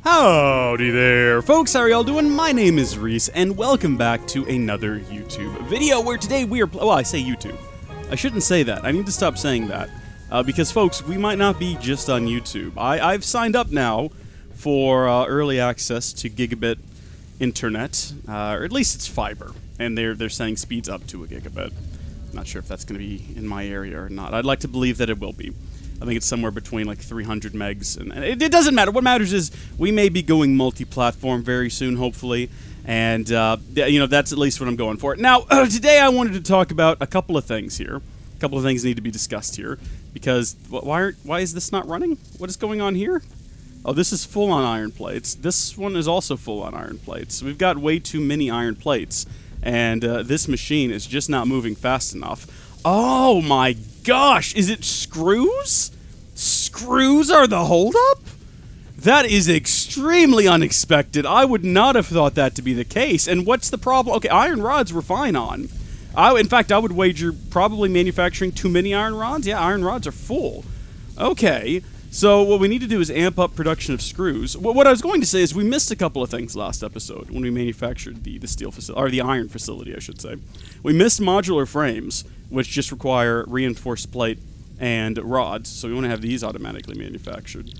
Howdy there, folks. How are y'all doing? My name is Rees, and welcome back to another YouTube video where today we are... Well, I say YouTube. I shouldn't say that. I need to stop saying that. Because, folks, we might not be just on YouTube. I've signed up now for early access to gigabit internet, or at least it's fiber, and they're saying speeds up to a gigabit. Not sure if that's going to be in my area or not. I'd like to believe that it will be. I think it's somewhere between like 300 megs, and it doesn't matter. What matters is we may be going multi-platform very soon, hopefully, and you know, that's at least what I'm going for. Now, today I wanted to talk about a couple of things here. A couple of things need to be discussed here, because why is this not running? What is going on here? Oh, this is full on iron plates. This one is also full on iron plates. We've got way too many iron plates, and this machine is just not moving fast enough. Oh my gosh, is it screws? Screws are the holdup? That is extremely unexpected. I would not have thought that to be the case. And what's the problem? Okay, iron rods we're fine on. In fact, I would wager probably manufacturing too many iron rods. Yeah, iron rods are full. Okay, so what we need to do is amp up production of screws. What I was going to say is we missed a couple of things last episode when we manufactured the steel facility, or the iron facility, I should say. We missed modular frames, which just require reinforced plate and rods, so we want to have these automatically manufactured.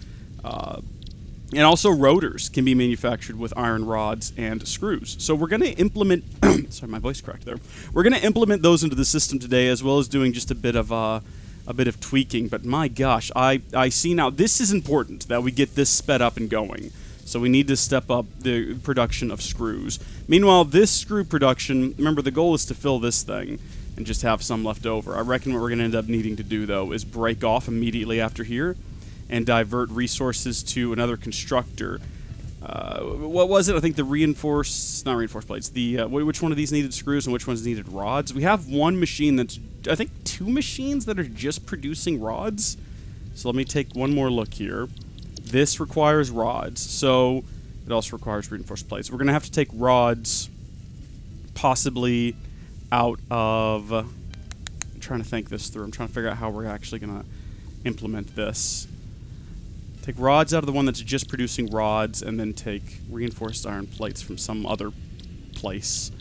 And also rotors can be manufactured with iron rods and screws. So we're going to implement... sorry, my voice cracked there. We're going to implement those into the system today, as well as doing just a bit of tweaking. But my gosh, I see now, this is important that we get this sped up and going. So we need to step up the production of screws. Meanwhile, this screw production, remember the goal is to fill this thing and just have some left over. I reckon what we're going to end up needing to do, though, is break off immediately after here and divert resources to another constructor. What was it? I think the not reinforced plates. Which one of these needed screws and which ones needed rods? We have one machine that's, I think, two machines that are just producing rods. So let me take one more look here. This requires rods, so it also requires reinforced plates. We're going to have to take rods possibly out of... I'm trying to think this through. I'm trying to figure out how we're actually going to implement this. Take rods out of the one that's just producing rods, and then take reinforced iron plates from some other place.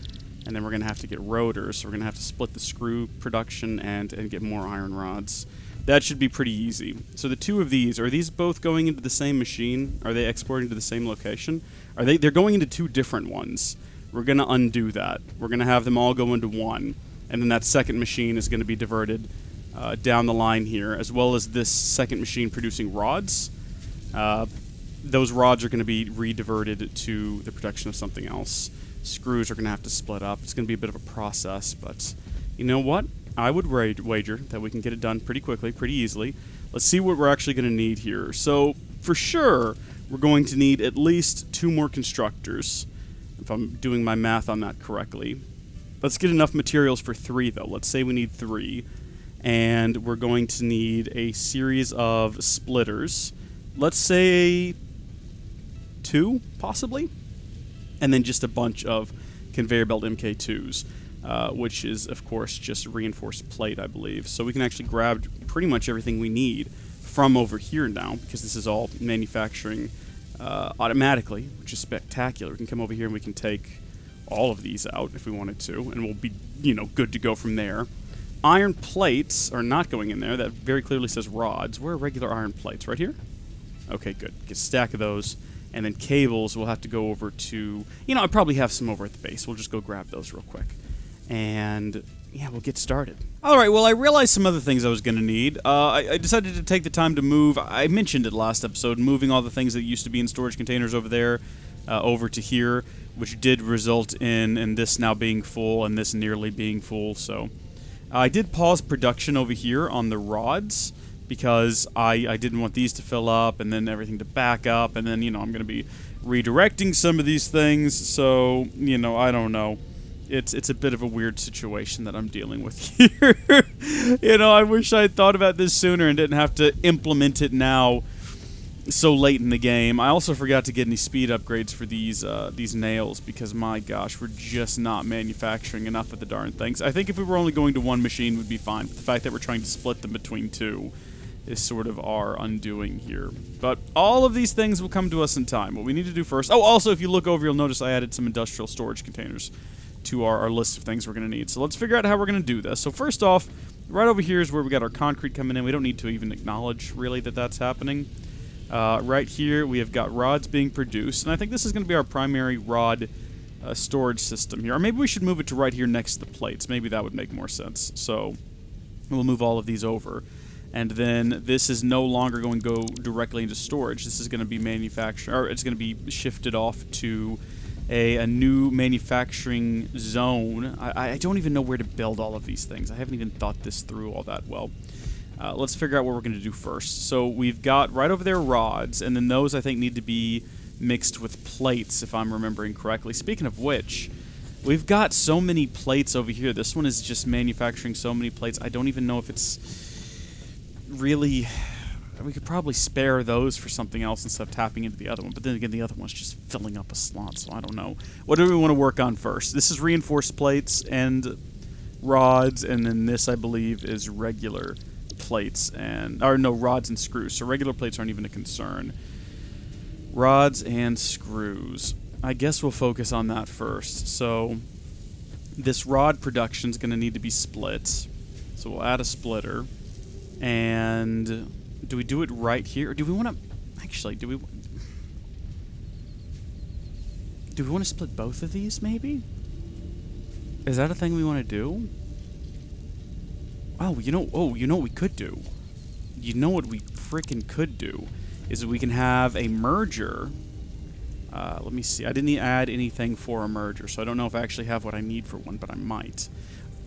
And then we're going to have to get rotors, so we're going to have to split the screw production and get more iron rods. That should be pretty easy. So the two of these, are these both going into the same machine? Are they exporting to the same location? They're going into two different ones. We're going to undo that. We're going to have them all go into one. And then that second machine is going to be diverted down the line here, as well as this second machine producing rods. Those rods are going to be re-diverted to the production of something else. Screws are going to have to split up. It's going to be a bit of a process, but you know what? I would wager that we can get it done pretty quickly, pretty easily. Let's see what we're actually going to need here. So, for sure, we're going to need at least 2 more constructors, if I'm doing my math on that correctly. Let's get enough materials for 3, though. Let's say we need 3. And we're going to need a series of splitters. Let's say 2, possibly? And then just a bunch of conveyor belt MK2s. Which is, of course, just reinforced plate, I believe. So we can actually grab pretty much everything we need from over here now, because this is all manufacturing automatically, which is spectacular. We can come over here and we can take all of these out if we wanted to, and we'll be, you know, good to go from there. Iron plates are not going in there. That very clearly says rods. Where are regular iron plates? Right here? Okay, good. Get a stack of those. And then cables, we'll have to go over to... You know, I probably have some over at the base. We'll just go grab those real quick. And, yeah, we'll get started. Alright, well, I realized some other things I was going to need. I decided to take the time to move, I mentioned it last episode, moving all the things that used to be in storage containers over there, over to here, which did result in this now being full and this nearly being full, so... I did pause production over here on the rods, because I didn't want these to fill up, and then everything to back up, and then, you know, I'm going to be redirecting some of these things, so, you know, I don't know. It's a bit of a weird situation that I'm dealing with here. You know, I wish I had thought about this sooner and didn't have to implement it now so late in the game. I also forgot to get any speed upgrades for these nails because, my gosh, we're just not manufacturing enough of the darn things. I think if we were only going to one machine, we'd be fine. But the fact that we're trying to split them between 2 is sort of our undoing here. But all of these things will come to us in time. What we need to do first... Oh, also, if you look over, you'll notice I added some industrial storage containers to our list of things we're going to need. So let's figure out how we're going to do this. So first off, right over here is where we got our concrete coming in. We don't need to even acknowledge, really, that that's happening. Right here, we have got rods being produced. And I think this is going to be our primary rod storage system here. Or maybe we should move it to right here next to the plates. Maybe that would make more sense. So we'll move all of these over. And then this is no longer going to go directly into storage. This is going to be manufactured, or it's going to be shifted off to a new manufacturing zone. I don't even know where to build all of these things. I haven't even thought this through all that well. Let's figure out what we're going to do first. So we've got right over there rods, and then those I think need to be mixed with plates, if I'm remembering correctly. Speaking of which, we've got so many plates over here. This one is just manufacturing so many plates. I don't even know if it's really... We could probably spare those for something else instead of tapping into the other one. But then again, the other one's just filling up a slot, so I don't know. What do we want to work on first? This is reinforced plates and rods, and then this, I believe, is regular plates and... Or no, rods and screws. So regular plates aren't even a concern. Rods and screws. I guess we'll focus on that first. So this rod production is going to need to be split. So we'll add a splitter. And do we do it right here? Or do we want to... Actually, do we want to split both of these, maybe? Is that a thing we want to do? Oh, you know what we could do? You know what we freaking could do? Is that we can have a merger. Let me see. I didn't add anything for a merger, so I don't know if I actually have what I need for one, but I might.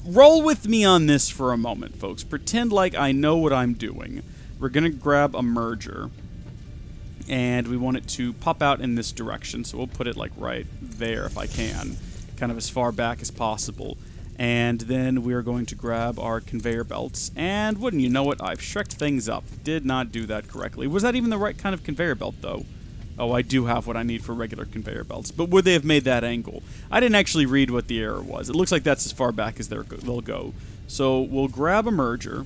Roll with me on this for a moment, folks. Pretend like I know what I'm doing. We're going to grab a merger, and we want it to pop out in this direction, so we'll put it like right there if I can, kind of as far back as possible. And then we're going to grab our conveyor belts, and wouldn't you know it, I've shreked things up. Did not do that correctly. Was that even the right kind of conveyor belt, though? Oh, I do have what I need for regular conveyor belts. But would they have made that angle? I didn't actually read what the error was. It looks like that's as far back as they'll go. So we'll grab a merger,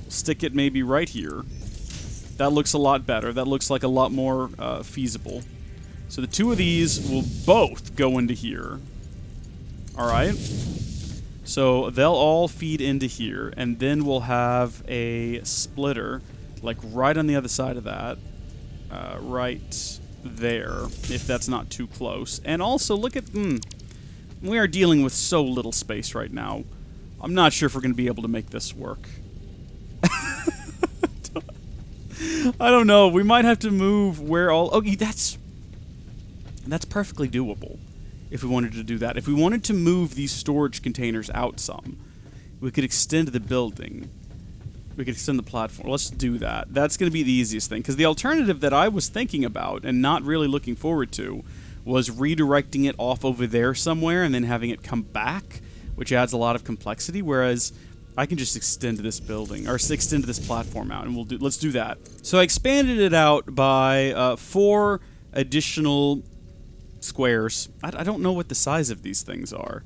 stick it maybe right here. That looks a lot better. That looks like a lot more feasible. So the two of these will both go into here. Alright. So they'll all feed into here, and then we'll have a splitter, like right on the other side of that. Right there, if that's not too close. And also, look at... we are dealing with so little space right now. I'm not sure if we're going to be able to make this work. I don't know. We might have to move where all... Okay, that's perfectly doable if we wanted to do that. If we wanted to move these storage containers out some, we could extend the building. We could extend the platform. Let's do that. That's going to be the easiest thing. Because the alternative that I was thinking about and not really looking forward to was redirecting it off over there somewhere and then having it come back, which adds a lot of complexity, whereas I can just extend this building, or extend this platform out, and let's do that. So I expanded it out by 4 additional squares. I don't know what the size of these things are.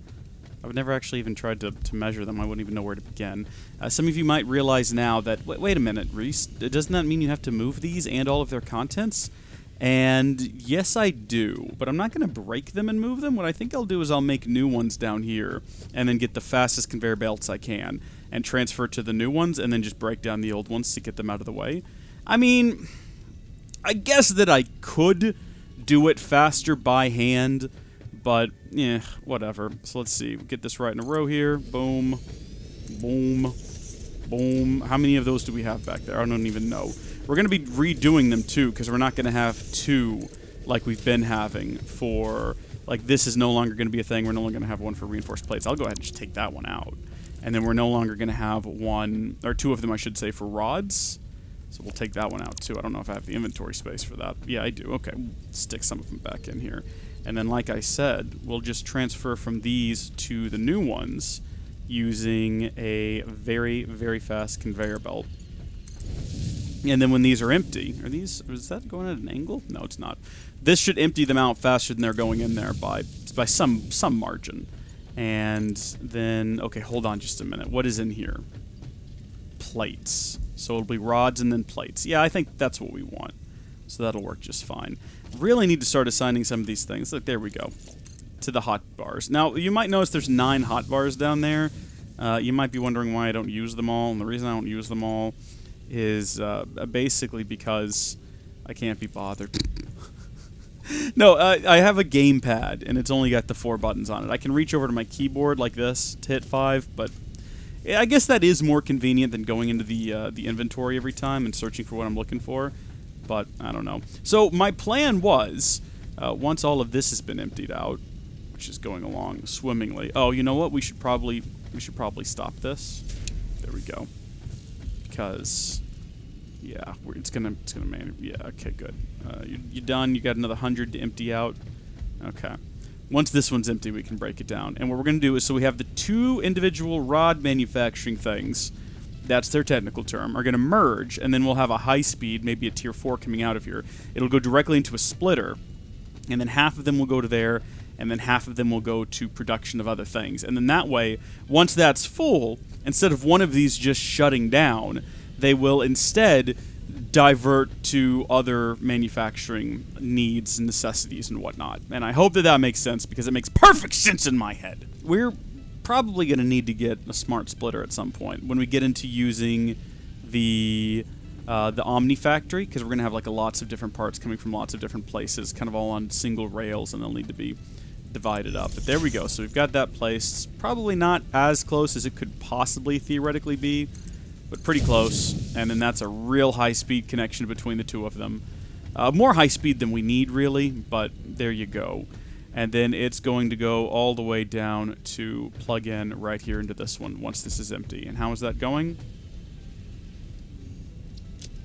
I've never actually even tried to measure them. I wouldn't even know where to begin. Some of you might realize now that, wait a minute, Rees, doesn't that mean you have to move these and all of their contents? And yes, I do, but I'm not going to break them and move them. What I think I'll do is I'll make new ones down here and then get the fastest conveyor belts I can and transfer to the new ones and then just break down the old ones to get them out of the way. I mean, I guess that I could do it faster by hand, but, whatever. So let's see. Get this right in a row here. Boom. Boom. Boom. How many of those do we have back there? I don't even know. We're going to be redoing them, too, because we're not going to have 2 like we've been having for... Like, this is no longer going to be a thing. We're no longer going to have one for reinforced plates. I'll go ahead and just take that one out. And then we're no longer going to have 1... Or 2 of them, I should say, for rods. So we'll take that one out, too. I don't know if I have the inventory space for that. Yeah, I do. Okay. Stick some of them back in here. And then, like I said, we'll just transfer from these to the new ones using a very, very fast conveyor belt. And then when these are empty, is that going at an angle? No, it's not. This should empty them out faster than they're going in there by some margin. And then, okay, hold on just a minute. What is in here? plates. So it'll be rods and then plates. Yeah, I think that's what we want. So that'll work just fine. Really need to start assigning some of these things. Look, there we go. To the hot bars. Now, you might notice there's 9 hot bars down there. You might be wondering why I don't use them all. And the reason I don't use them all is basically because I can't be bothered. No, I have a gamepad, and it's only got the 4 buttons on it. I can reach over to my keyboard like this to hit 5, but I guess that is more convenient than going into the inventory every time and searching for what I'm looking for. But I don't know. So my plan was, once all of this has been emptied out, which is going along swimmingly. Oh, you know what? We should probably stop this. There we go. Because, yeah, it's gonna yeah. Okay, good. You're done. You got another 100 to empty out. Okay. Once this one's empty, we can break it down. And what we're gonna do is, so we have the 2 individual rod manufacturing things. That's their technical term, are going to merge, and then we'll have a high speed, maybe a tier 4 coming out of here. It'll go directly into a splitter, and then half of them will go to there, and then half of them will go to production of other things. And then that way, once that's full, instead of one of these just shutting down, they will instead divert to other manufacturing needs and necessities and whatnot. And I hope that that makes sense, because it makes perfect sense in my head. We're probably going to need to get a smart splitter at some point when we get into using the Omni factory, because we're going to have like lots of different parts coming from lots of different places, kind of all on single rails, and they'll need to be divided up. But there we go. So we've got that placed. Probably not as close as it could possibly theoretically be, but pretty close. And then that's a real high-speed connection between the 2 of them. More high speed than we need, really, but there you go. And then it's going to go all the way down to plug in right here into this one once this is empty. And how is that going?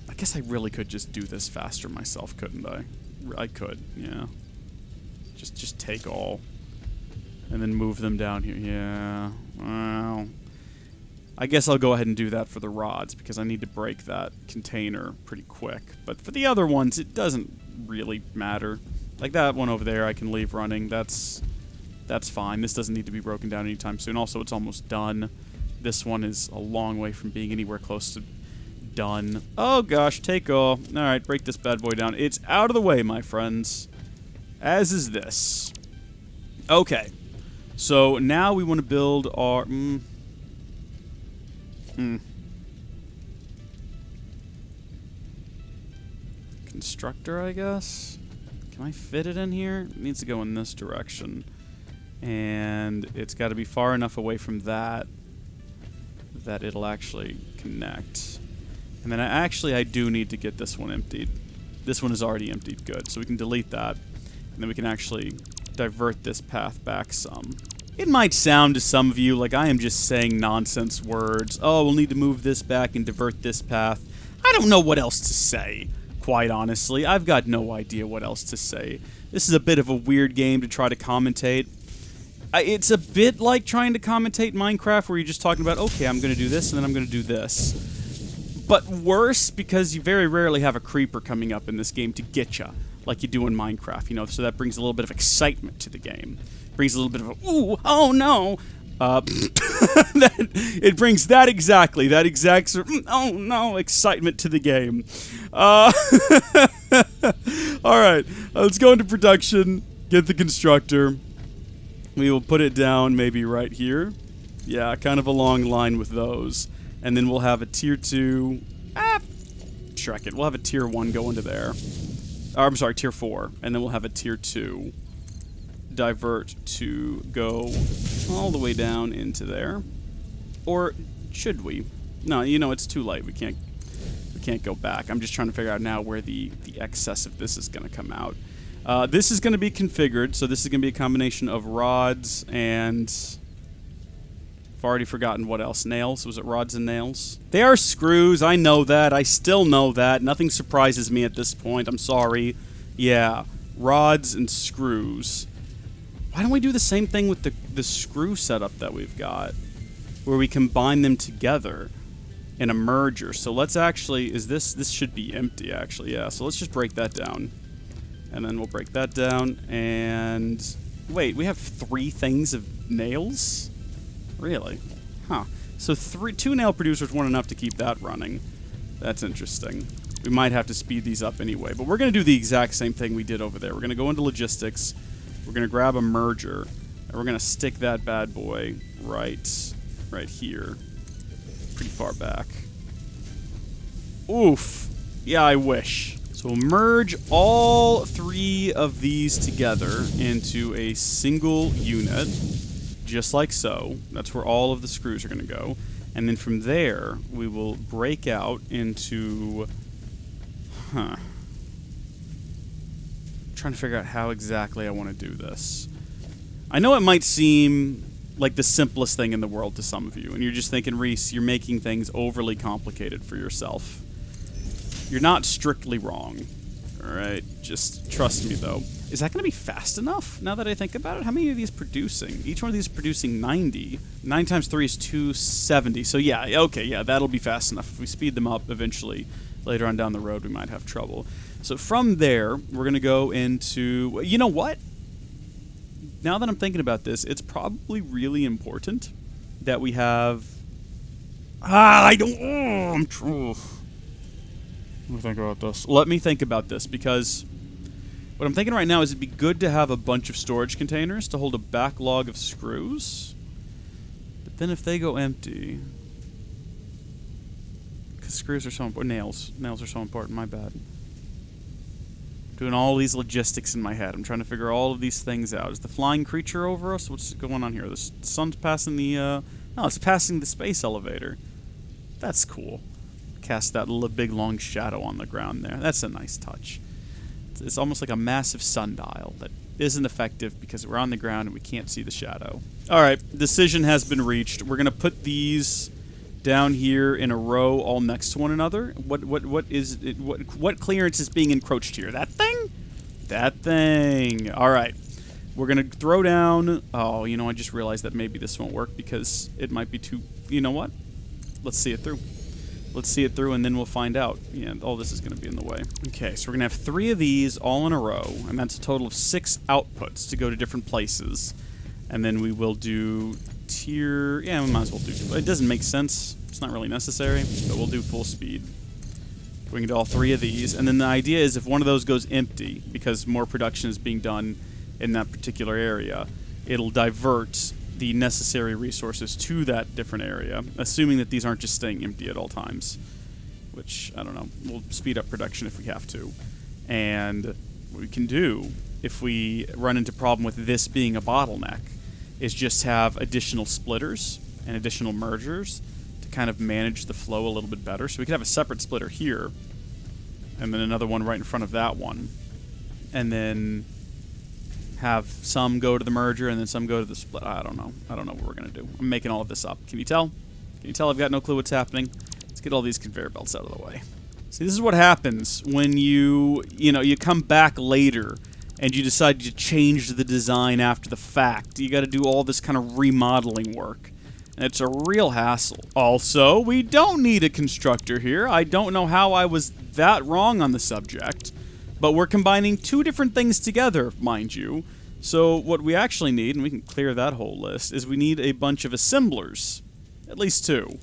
I guess I really could just do this faster myself, couldn't I? I could, yeah. Just take all. And then move them down here. Yeah, well, I guess I'll go ahead and do that for the rods, because I need to break that container pretty quick. But for the other ones, it doesn't really matter. Like that one over there, I can leave running. That's fine. This doesn't need to be broken down anytime soon. Also, it's almost done. This one is a long way from being anywhere close to done. Oh gosh, take all. All right, break this bad boy down. It's out of the way, my friends. As is this. Okay. So now we want to build our... constructor, I guess? Can I fit it in here? It needs to go in this direction. And it's got to be far enough away from that that it'll actually connect. And then I do need to get this one emptied. This one is already emptied, good. So we can delete that. And then we can actually divert this path back some. It might sound to some of you like I am just saying nonsense words. Oh, we'll need to move this back and divert this path. I don't know what else to say. Quite honestly, I've got no idea what else to say. This is a bit of a weird game to try to commentate. It's a bit like trying to commentate Minecraft, where you're just talking about, okay, I'm going to do this, and then I'm going to do this. But worse, because you very rarely have a creeper coming up in this game to get you, like you do in Minecraft, you know, so that brings a little bit of excitement to the game. Brings a little bit of a, ooh, oh no! It brings that exact oh no excitement to the game. Alright, let's go into production, get the constructor. We will put it down maybe right here. Yeah, kind of a long line with those. And then we'll have a tier 2. Shrek it. We'll have a tier 1 go into there. I'm sorry, tier 4. And then we'll have a tier 2 divert to go all the way down into there. Or should we? No, you know, it's too late. We can't go back. I'm just trying to figure out now where the excess of this is going to come out. This is going to be configured, so this is going to be a combination of rods and... I've already forgotten what else. Nails? Was it rods and nails? They are screws. I know that. I still know that. Nothing surprises me at this point. I'm sorry. Yeah. Rods and screws. Why don't we do the same thing with the screw setup that we've got? Where we combine them together in a merger. So let's actually... This should be empty, actually. Yeah, so let's just break that down. And then we'll break that down. And... Wait, we have 3 things of nails? Really? Huh. So 2 nail producers weren't enough to keep that running. That's interesting. We might have to speed these up anyway, but we're going to do the exact same thing we did over there. We're going to go into logistics, we're going to grab a merger, and we're going to stick that bad boy right here. Pretty far back. Oof. Yeah, I wish. So we'll merge all 3 of these together into a single unit, just like so. That's where all of the screws are going to go. And then from there, we will break out into... I'm trying to figure out how exactly I want to do this. I know it might seem like the simplest thing in the world to some of you, and you're just thinking, Rees, you're making things overly complicated for yourself. You're not strictly wrong. Alright, just trust me, though. Is that going to be fast enough, now that I think about it? How many are these producing? Each one of these is producing 90. 9 times 3 is 270. So yeah, okay, yeah, that'll be fast enough. If we speed them up eventually, later on down the road, we might have trouble. So from there, we're going to go into... You know what? Now that I'm thinking about this, it's probably really important that we have... I don't... Oh, I'm true. Let me think about this. Let me think about this, because what I'm thinking right now is it'd be good to have a bunch of storage containers to hold a backlog of screws. But then if they go empty... Because screws are so important. Nails are so important, my bad. Doing all these logistics in my head. I'm trying to figure all of these things out. Is the flying creature over us? What's going on here? The sun's passing the... No, it's passing the space elevator. That's cool. Cast that big long shadow on the ground there. That's a nice touch. It's almost like a massive sundial that isn't effective because we're on the ground and we can't see the shadow. Alright, decision has been reached. We're going to put these down here in a row all next to one another. What clearance is being encroached here? That thing? That thing. Alright. We're going to throw down... Oh, you know, I just realized that maybe this won't work because it might be too... You know what? Let's see it through. Let's see it through, and then we'll find out. Yeah, all this is going to be in the way. Okay, so we're going to have 3 of these all in a row, and that's a total of 6 outputs to go to different places. And then we will do tier... Yeah, we might as well do... It doesn't make sense. It's not really necessary, but we'll do full speed. We can do all 3 of these, and then the idea is if one of those goes empty, because more production is being done in that particular area, it'll divert the necessary resources to that different area, assuming that these aren't just staying empty at all times, which, I don't know, we'll speed up production if we have to. And what we can do, if we run into problem with this being a bottleneck, is just have additional splitters and additional mergers to kind of manage the flow a little bit better. So we could have a separate splitter here, and then another one right in front of that one, and then have some go to the merger and then some go to the split. I don't know. I don't know what we're going to do. I'm making all of this up. Can you tell? Can you tell I've got no clue what's happening? Let's get all these conveyor belts out of the way. See, this is what happens when you come back later and you decide to change the design after the fact. You got to do all this kind of remodeling work. And it's a real hassle. Also, we don't need a constructor here. I don't know how I was that wrong on the subject. But we're combining 2 different things together, mind you. So what we actually need, and we can clear that whole list, is we need a bunch of assemblers. At least 2.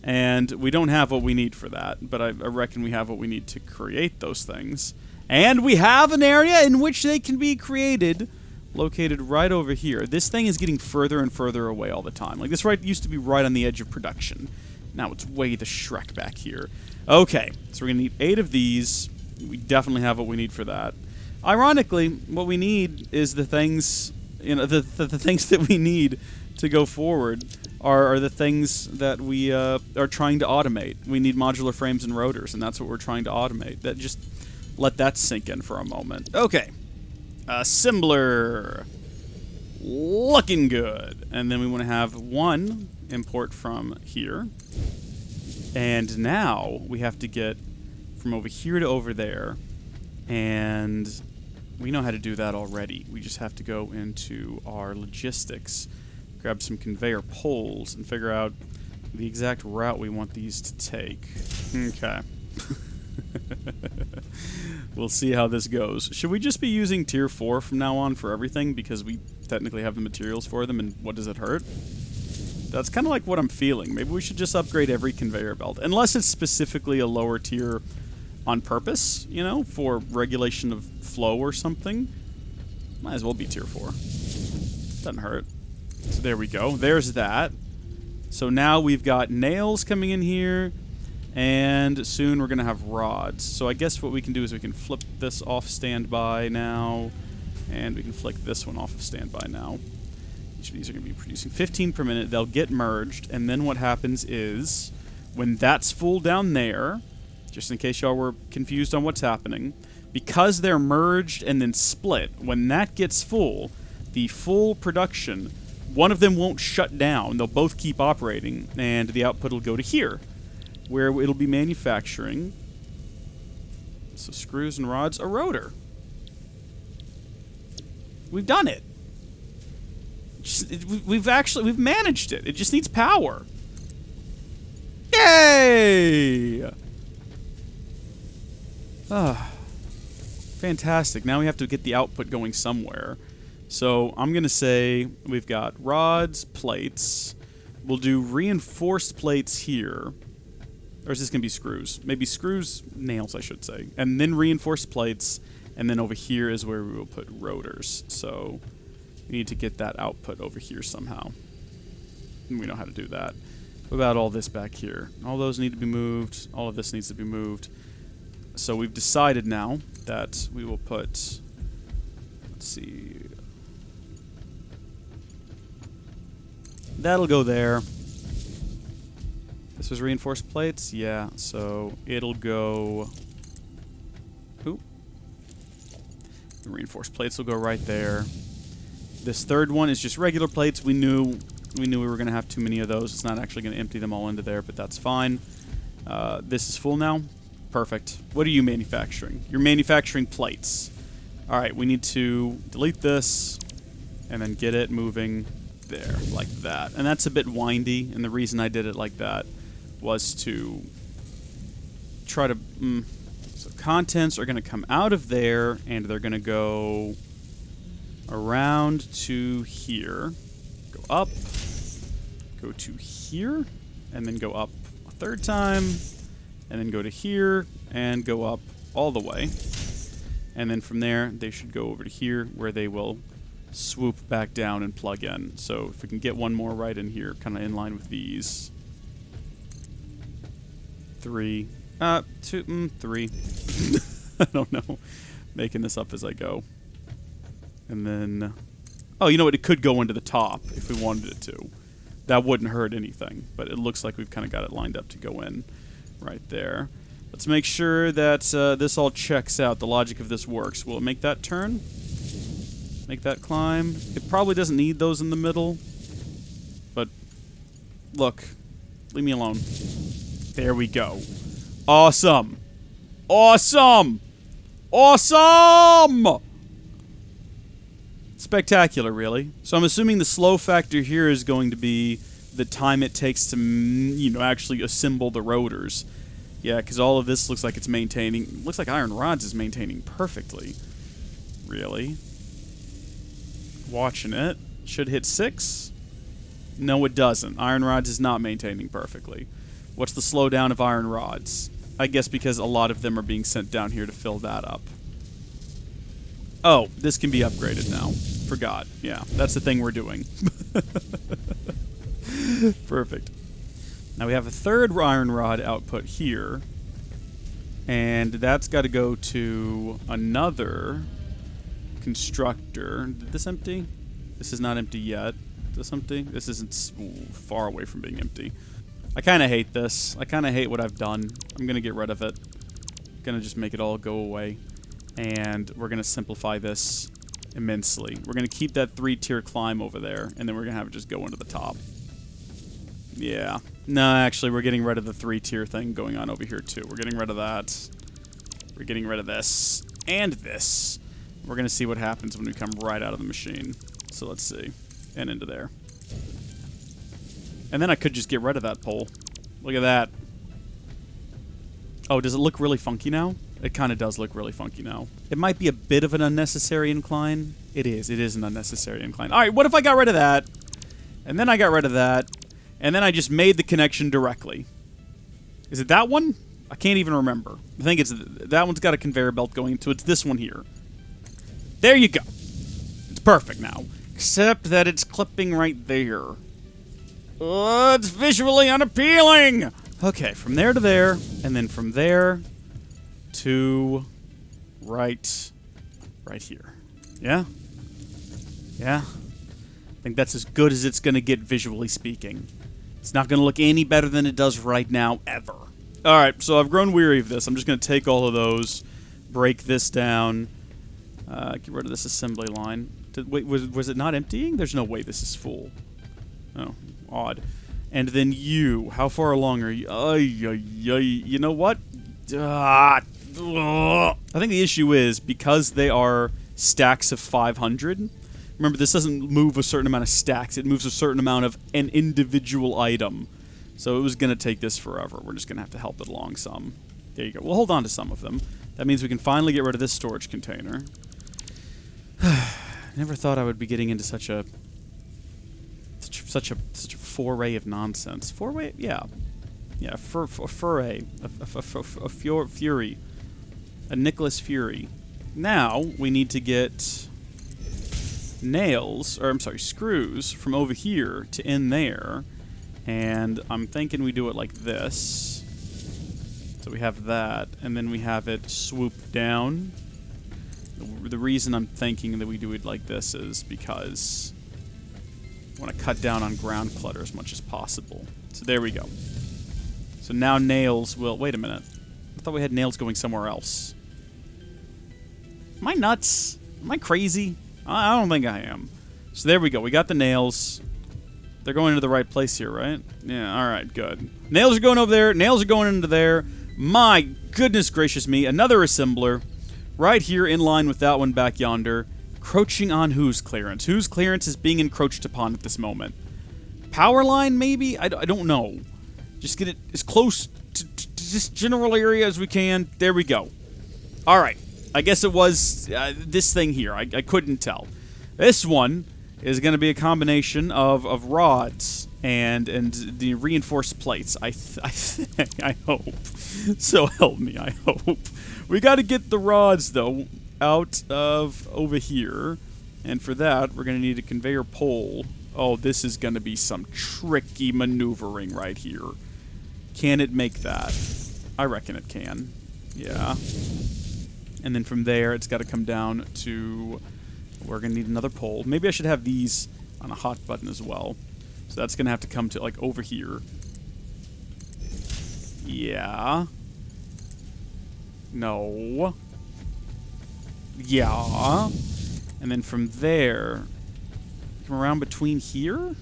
And we don't have what we need for that, but I reckon we have what we need to create those things. And we have an area in which they can be created, located right over here. This thing is getting further and further away all the time. Like, this used to be right on the edge of production. Now it's way the Shrek back here. Okay, so we're going to need 8 of these. We definitely have what we need for that. Ironically, what we need is the things, the things that we need to go forward are the things that we are trying to automate. We need modular frames and rotors, and that's what we're trying to automate. Just let that sink in for a moment. Okay. Assembler. Looking good. And then we want to have 1 import from here. And now we have to get from over here to over there, and we know how to do that already. We just have to go into our logistics, grab some conveyor poles, and figure out the exact route we want these to take. Okay. We'll see how this goes. Should we just be using tier 4 from now on for everything because we technically have the materials for them, and what does it hurt? That's kind of like what I'm feeling. Maybe we should just upgrade every conveyor belt. Unless it's specifically a lower tier on purpose, you know, for regulation of flow or something. Might as well be tier 4. Doesn't hurt. So there we go. There's that. So now we've got nails coming in here, and soon we're going to have rods. So I guess what we can do is we can flip this off standby now, and we can flick this one off of standby now. Each of these are going to be producing 15 per minute. They'll get merged, and then what happens is, when that's full down there, just in case y'all were confused on what's happening, because they're merged and then split, when that gets full, the full production, one of them won't shut down. They'll both keep operating, and the output will go to here, where it'll be manufacturing. So screws and rods, a rotor. We've done it. We've managed it. It just needs power. Yay! Fantastic. Now we have to get the output going somewhere. So I'm going to say we've got rods, plates. We'll do reinforced plates here. Or is this going to be screws? Maybe screws, nails, I should say. And then reinforced plates. And then over here is where we will put rotors. So we need to get that output over here somehow. And we know how to do that. What about all this back here? All those need to be moved. All of this needs to be moved. So we've decided now that we will put, let's see, that'll go there. This was reinforced plates? Yeah, so it'll go, oop. The reinforced plates will go right there. This third one is just regular plates. We knew we were going to have too many of those. It's not actually going to empty them all into there, but that's fine. This is full now. Perfect. What are you manufacturing? You're manufacturing plates. Alright, we need to delete this and then get it moving there, like that. And that's a bit windy, and the reason I did it like that was to try to... So contents are going to come out of there, and they're going to go around to here. Go up. Go to here, and then go up a third time. And then go to here, and go up all the way. And then from there, they should go over to here, where they will swoop back down and plug in. So if we can get one more right in here, kind of in line with these. 3. 2, 3. I don't know. Making this up as I go. And then... Oh, you know what? It could go into the top if we wanted it to. That wouldn't hurt anything. But it looks like we've kind of got it lined up to go in. Right there. Let's make sure that this all checks out. The logic of this works. Will it make that turn? Make that climb? It probably doesn't need those in the middle. But, look. Leave me alone. There we go. Awesome! Awesome! Awesome! Spectacular, really. So I'm assuming the slow factor here is going to be the time it takes to, you know, actually assemble the rotors. Yeah, because all of this looks like it's maintaining... Looks like iron rods is maintaining perfectly. Really? Watching it. Should hit 6? No, it doesn't. Iron rods is not maintaining perfectly. What's the slowdown of iron rods? I guess because a lot of them are being sent down here to fill that up. Oh, this can be upgraded now. Forgot. Yeah, that's the thing we're doing. Perfect. Now we have a third iron rod output here. And that's got to go to another constructor. Did this empty? This is not empty yet. Is this empty? This isn't far away from being empty. I kind of hate this. I kind of hate what I've done. I'm going to get rid of it. Going to just make it all go away. And we're going to simplify this immensely. We're going to keep that 3-tier climb over there, and then we're going to have it just go into the top. Yeah. No, actually, we're getting rid of the 3-tier thing going on over here, too. We're getting rid of that. We're getting rid of this. And this. We're going to see what happens when we come right out of the machine. So let's see. And into there. And then I could just get rid of that pole. Look at that. Oh, does it look really funky now? It kind of does look really funky now. It might be a bit of an unnecessary incline. It is. It is an unnecessary incline. All right, what if I got rid of that? And then I got rid of that. And then I just made the connection directly. Is it that one? I can't even remember. I think it's that one's got a conveyor belt going into it. It's this one here. There you go. It's perfect now. Except that it's clipping right there. Oh, it's visually unappealing! Okay, from there to there, and then from there to right here. Yeah? Yeah? I think that's as good as it's going to get visually speaking. It's not going to look any better than it does right now, ever. Alright, so I've grown weary of this. I'm just going to take all of those, break this down, get rid of this assembly line. Wait, was it not emptying? There's no way this is full. Oh, odd. And then you. How far along are you? You know what? I think the issue is, because they are stacks of 500... Remember, this doesn't move a certain amount of stacks. It moves a certain amount of an individual item. So it was going to take this forever. We're just going to have to help it along some. There you go. We'll hold on to some of them. That means we can finally get rid of this storage container. Never thought I would be getting into such a foray of nonsense. Foray? Yeah. Yeah, foray. A fury. A Nicholas Fury. Now, we need to get nails, or I'm sorry, screws from over here to in there, and I'm thinking we do it like this. So we have that, and then we have it swoop down. The reason I'm thinking that we do it like this is because I want to cut down on ground clutter as much as possible. So there we go. So now nails will... Wait a minute. I thought we had nails going somewhere else. Am I nuts? Am I crazy? I don't think I am. So there we go. We got the nails. They're going into the right place here, right? Yeah, alright, good. Nails are going over there. Nails are going into there. My goodness gracious me. Another assembler. Right here in line with that one back yonder. Encroaching on whose clearance? Whose clearance is being encroached upon at this moment? Power line, maybe? I don't know. Just get it as close to this general area as we can. There we go. Alright. I guess it was this thing here. I couldn't tell. This one is going to be a combination of rods and the reinforced plates. I hope. So help me, I hope. We got to get the rods, though, out of over here. And for that, we're going to need a conveyor pole. Oh, this is going to be some tricky maneuvering right here. Can it make that? I reckon it can. Yeah. And then from there, it's got to come down to... We're going to need another pole. Maybe I should have these on a hot button as well. So that's going to have to come to, like, over here. Yeah. No. Yeah. And then from there, come around between here.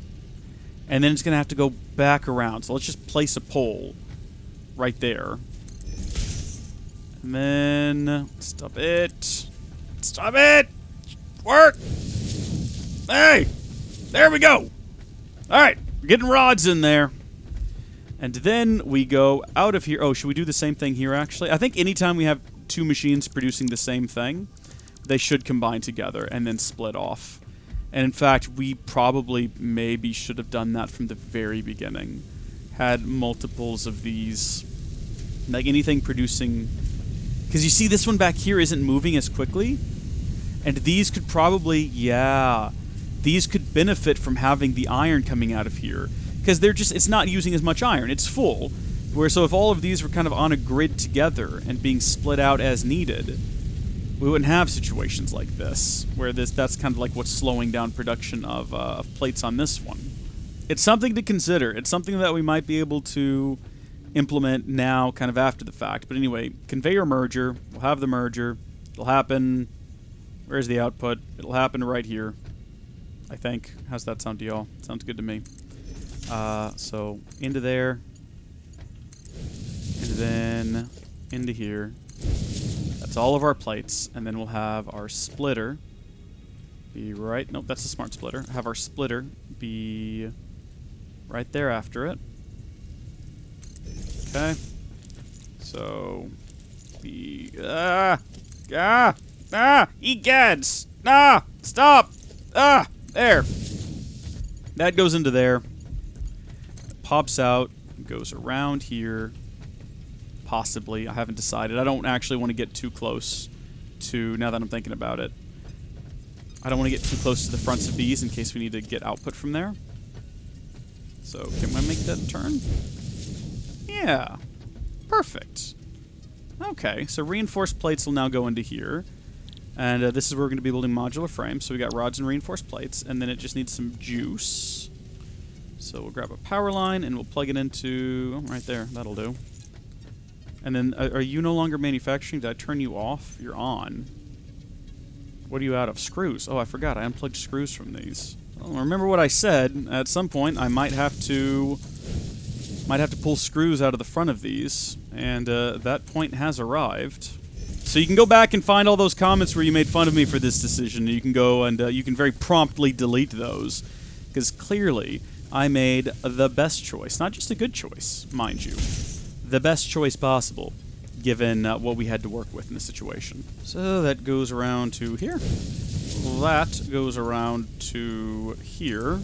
And then it's going to have to go back around. So let's just place a pole right there. And then... Stop it. Stop it! Work! Hey! There we go! Alright, we're getting rods in there. And then we go out of here. Oh, should we do the same thing here, actually? I think anytime we have two machines producing the same thing, they should combine together and then split off. And in fact, we probably maybe should have done that from the very beginning. Had multiples of these. Like anything producing... Because you see, this one back here isn't moving as quickly. And these could probably... Yeah. These could benefit from having the iron coming out of here. Because they're just... It's not using as much iron. It's full. Where so if all of these were kind of on a grid together and being split out as needed, we wouldn't have situations like this. Where that's kind of like what's slowing down production of plates on this one. It's something to consider. It's something that we might be able to implement now, kind of after the fact. But anyway, conveyor merger. We'll have the merger. It'll happen... Where's the output? It'll happen right here, I think. How's that sound to y'all? Sounds good to me. So, into there. And then into here. That's all of our plates. And then we'll have our splitter be right... Nope, that's a smart splitter. Have our splitter be right there after it. Okay. So, egads! Stop! There! That goes into there. pops out, goes around here. Possibly. I haven't decided. I don't actually want to get too close to, now that I'm thinking about it. I don't want to get too close to the fronts of these in case we need to get output from there. So, can I make that turn? Yeah. Perfect. Okay, so reinforced plates will now go into here. And this is where we're going to be building modular frames. So we got rods and reinforced plates, and then it just needs some juice. So we'll grab a power line, and we'll plug it into... Oh, right there. That'll do. And then, are you no longer manufacturing? Did I turn you off? You're on. What are you out of? Screws. Oh, I forgot. I unplugged screws from these. Well, remember what I said. At some point, I might have to pull screws out of the front of these. And that point has arrived. So you can go back and find all those comments where you made fun of me for this decision. You can go and you can very promptly delete those. Because clearly, I made the best choice. Not just a good choice, mind you. The best choice possible, given what we had to work with in the situation. So that goes around to here. That goes around to here.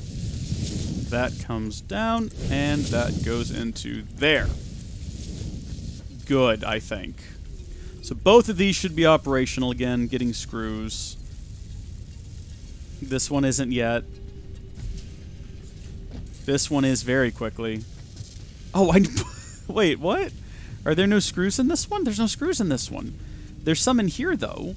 That comes down, and that goes into there. Good, I think. So both of these should be operational again, getting screws. This one isn't yet. This one is very quickly. Oh, wait, what? Are there no screws in this one? There's no screws in this one. There's some in here, though.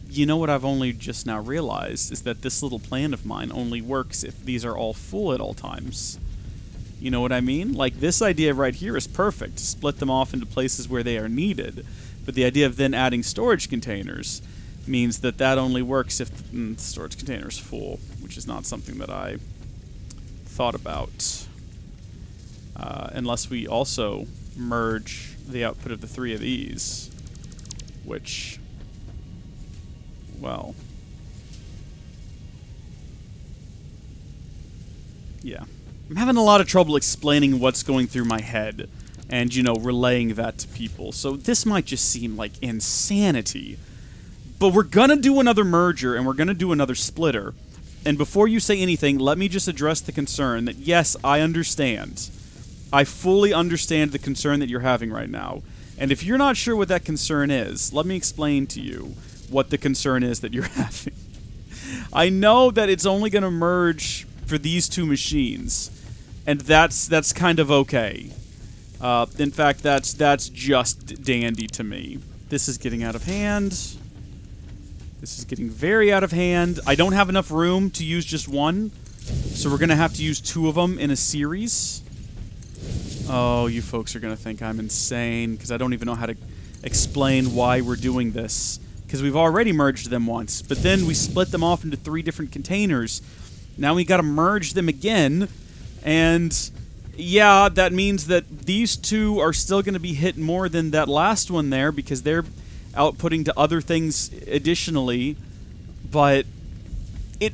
You know what I've only just now realized is that this little plan of mine only works if these are all full at all times. You know what I mean? Like, this idea right here is perfect, to split them off into places where they are needed. But the idea of then adding storage containers means that that only works if the storage container is full, which is not something that I thought about. Unless we also merge the output of the 3 of these, which, well, yeah. I'm having a lot of trouble explaining what's going through my head and, you know, relaying that to people. So this might just seem like insanity. But we're gonna do another merger and we're gonna do another splitter. And before you say anything, let me just address the concern that, yes, I understand. I fully understand the concern that you're having right now. And if you're not sure what that concern is, let me explain to you what the concern is that you're having. I know that it's only going to merge for these 2 machines, and that's kind of okay. In fact, that's just dandy to me. This is getting out of hand. This is getting very out of hand. I don't have enough room to use just one, so we're going to have to use 2 of them in a series. Oh, you folks are going to think I'm insane, because I don't even know how to explain why we're doing this. Because we've already merged them once, but then we split them off into 3 different containers. Now we got to merge them again, and yeah, that means that these 2 are still going to be hit more than that last one there, because they're outputting to other things additionally, but it...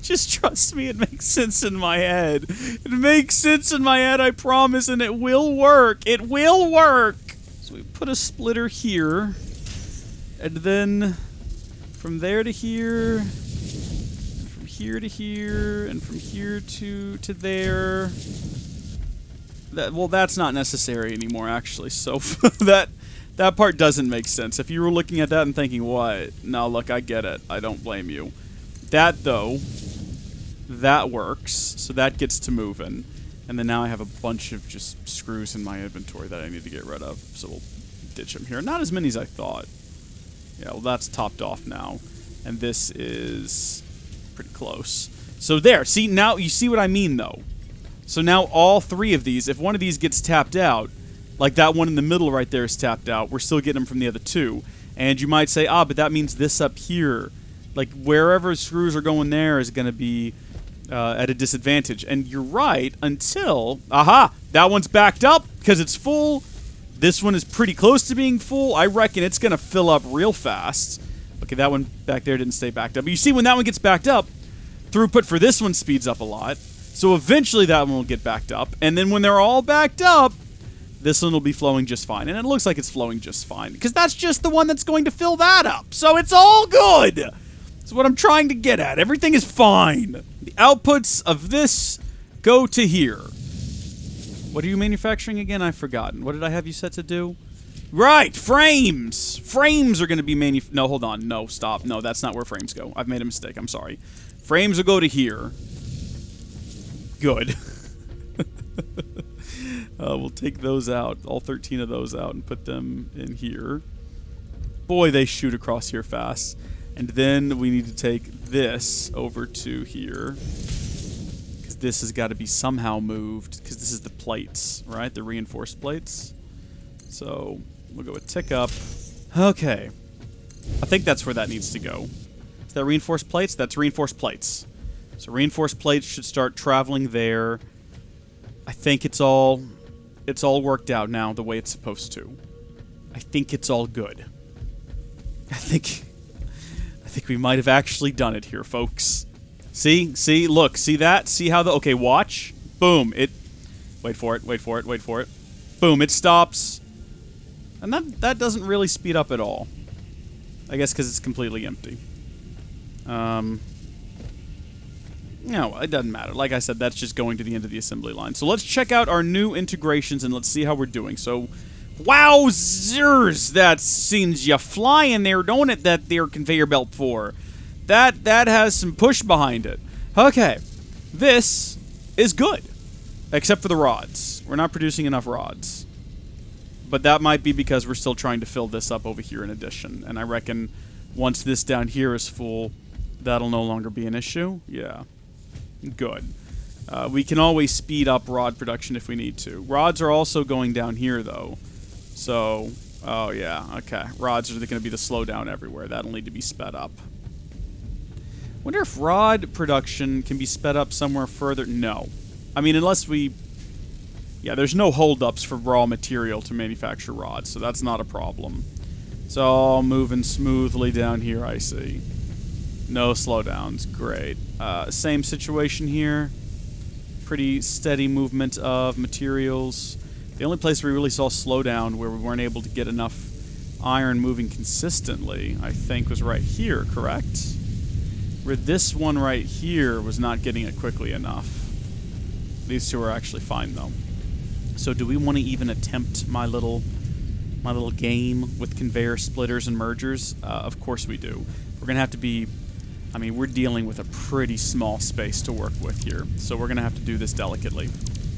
Just trust me, it makes sense in my head. It makes sense in my head, I promise, and it will work. It will work! So we put a splitter here, and then from there to here, and from here to here, and from here to there. Well, that's not necessary anymore, actually, so that part doesn't make sense. If you were looking at that and thinking, what? No, look, I get it. I don't blame you. That, though... That works, so that gets to moving. And then now I have a bunch of just screws in my inventory that I need to get rid of, so we'll ditch them here. Not as many as I thought. Yeah, well, that's topped off now. And this is pretty close. So there, see, now you see what I mean, though. So now all 3 of these, if one of these gets tapped out, like that one in the middle right there is tapped out, we're still getting them from the other 2. And you might say, but that means this up here, like wherever screws are going there is going to be... at a disadvantage. And you're right, until... Aha! That one's backed up because it's full. This one is pretty close to being full. I reckon it's going to fill up real fast. Okay, that one back there didn't stay backed up. But you see, when that one gets backed up, throughput for this one speeds up a lot. So eventually that one will get backed up. And then when they're all backed up, this one will be flowing just fine. And it looks like it's flowing just fine, because that's just the one that's going to fill that up. So it's all good! That's what I'm trying to get at. Everything is fine. The outputs of this go to here. What are you manufacturing again? I've forgotten. What did I have you set to do? Right, frames! Frames are going to be No, hold on. No, stop. No, that's not where frames go. I've made a mistake. I'm sorry. Frames will go to here. Good. We'll take those out, all 13 of those out, and put them in here. Boy, they shoot across here fast. And then we need to take this over to here. Because this has got to be somehow moved. Because this is the plates, right? The reinforced plates. So we'll go with tick up. Okay. I think that's where that needs to go. Is that reinforced plates? That's reinforced plates. So reinforced plates should start traveling there. I think it's all worked out now the way it's supposed to. I think it's all good. I think we might have actually done it here, folks. See, look, see that? See how okay, watch. Boom, wait for it. Boom, it stops. And that doesn't really speed up at all. I guess because it's completely empty. No, it doesn't matter. Like I said, that's just going to the end of the assembly line. So let's check out our new integrations and let's see how we're doing. So, wowzers! That seems you flying there, don't it, that there conveyor belt for? That has some push behind it. Okay, this is good. Except for the rods. We're not producing enough rods. But that might be because we're still trying to fill this up over here in addition. And I reckon once this down here is full, that'll no longer be an issue. Yeah. Good. We can always speed up rod production if we need to. Rods are also going down here, though. So, oh yeah, okay. Rods are going to be the slowdown everywhere. That'll need to be sped up. Wonder if rod production can be sped up somewhere further. No. I mean, unless we... Yeah, there's no holdups for raw material to manufacture rods, so that's not a problem. It's all moving smoothly down here, I see. No slowdowns. Great. Same situation here. Pretty steady movement of materials. The only place we really saw slowdown where we weren't able to get enough iron moving consistently, I think, was right here, correct? Where this one right here was not getting it quickly enough. These two are actually fine, though. So do we want to even attempt my little game with conveyor splitters and mergers? Of course we do. We're going to have to be... I mean, we're dealing with a pretty small space to work with here, so we're going to have to do this delicately.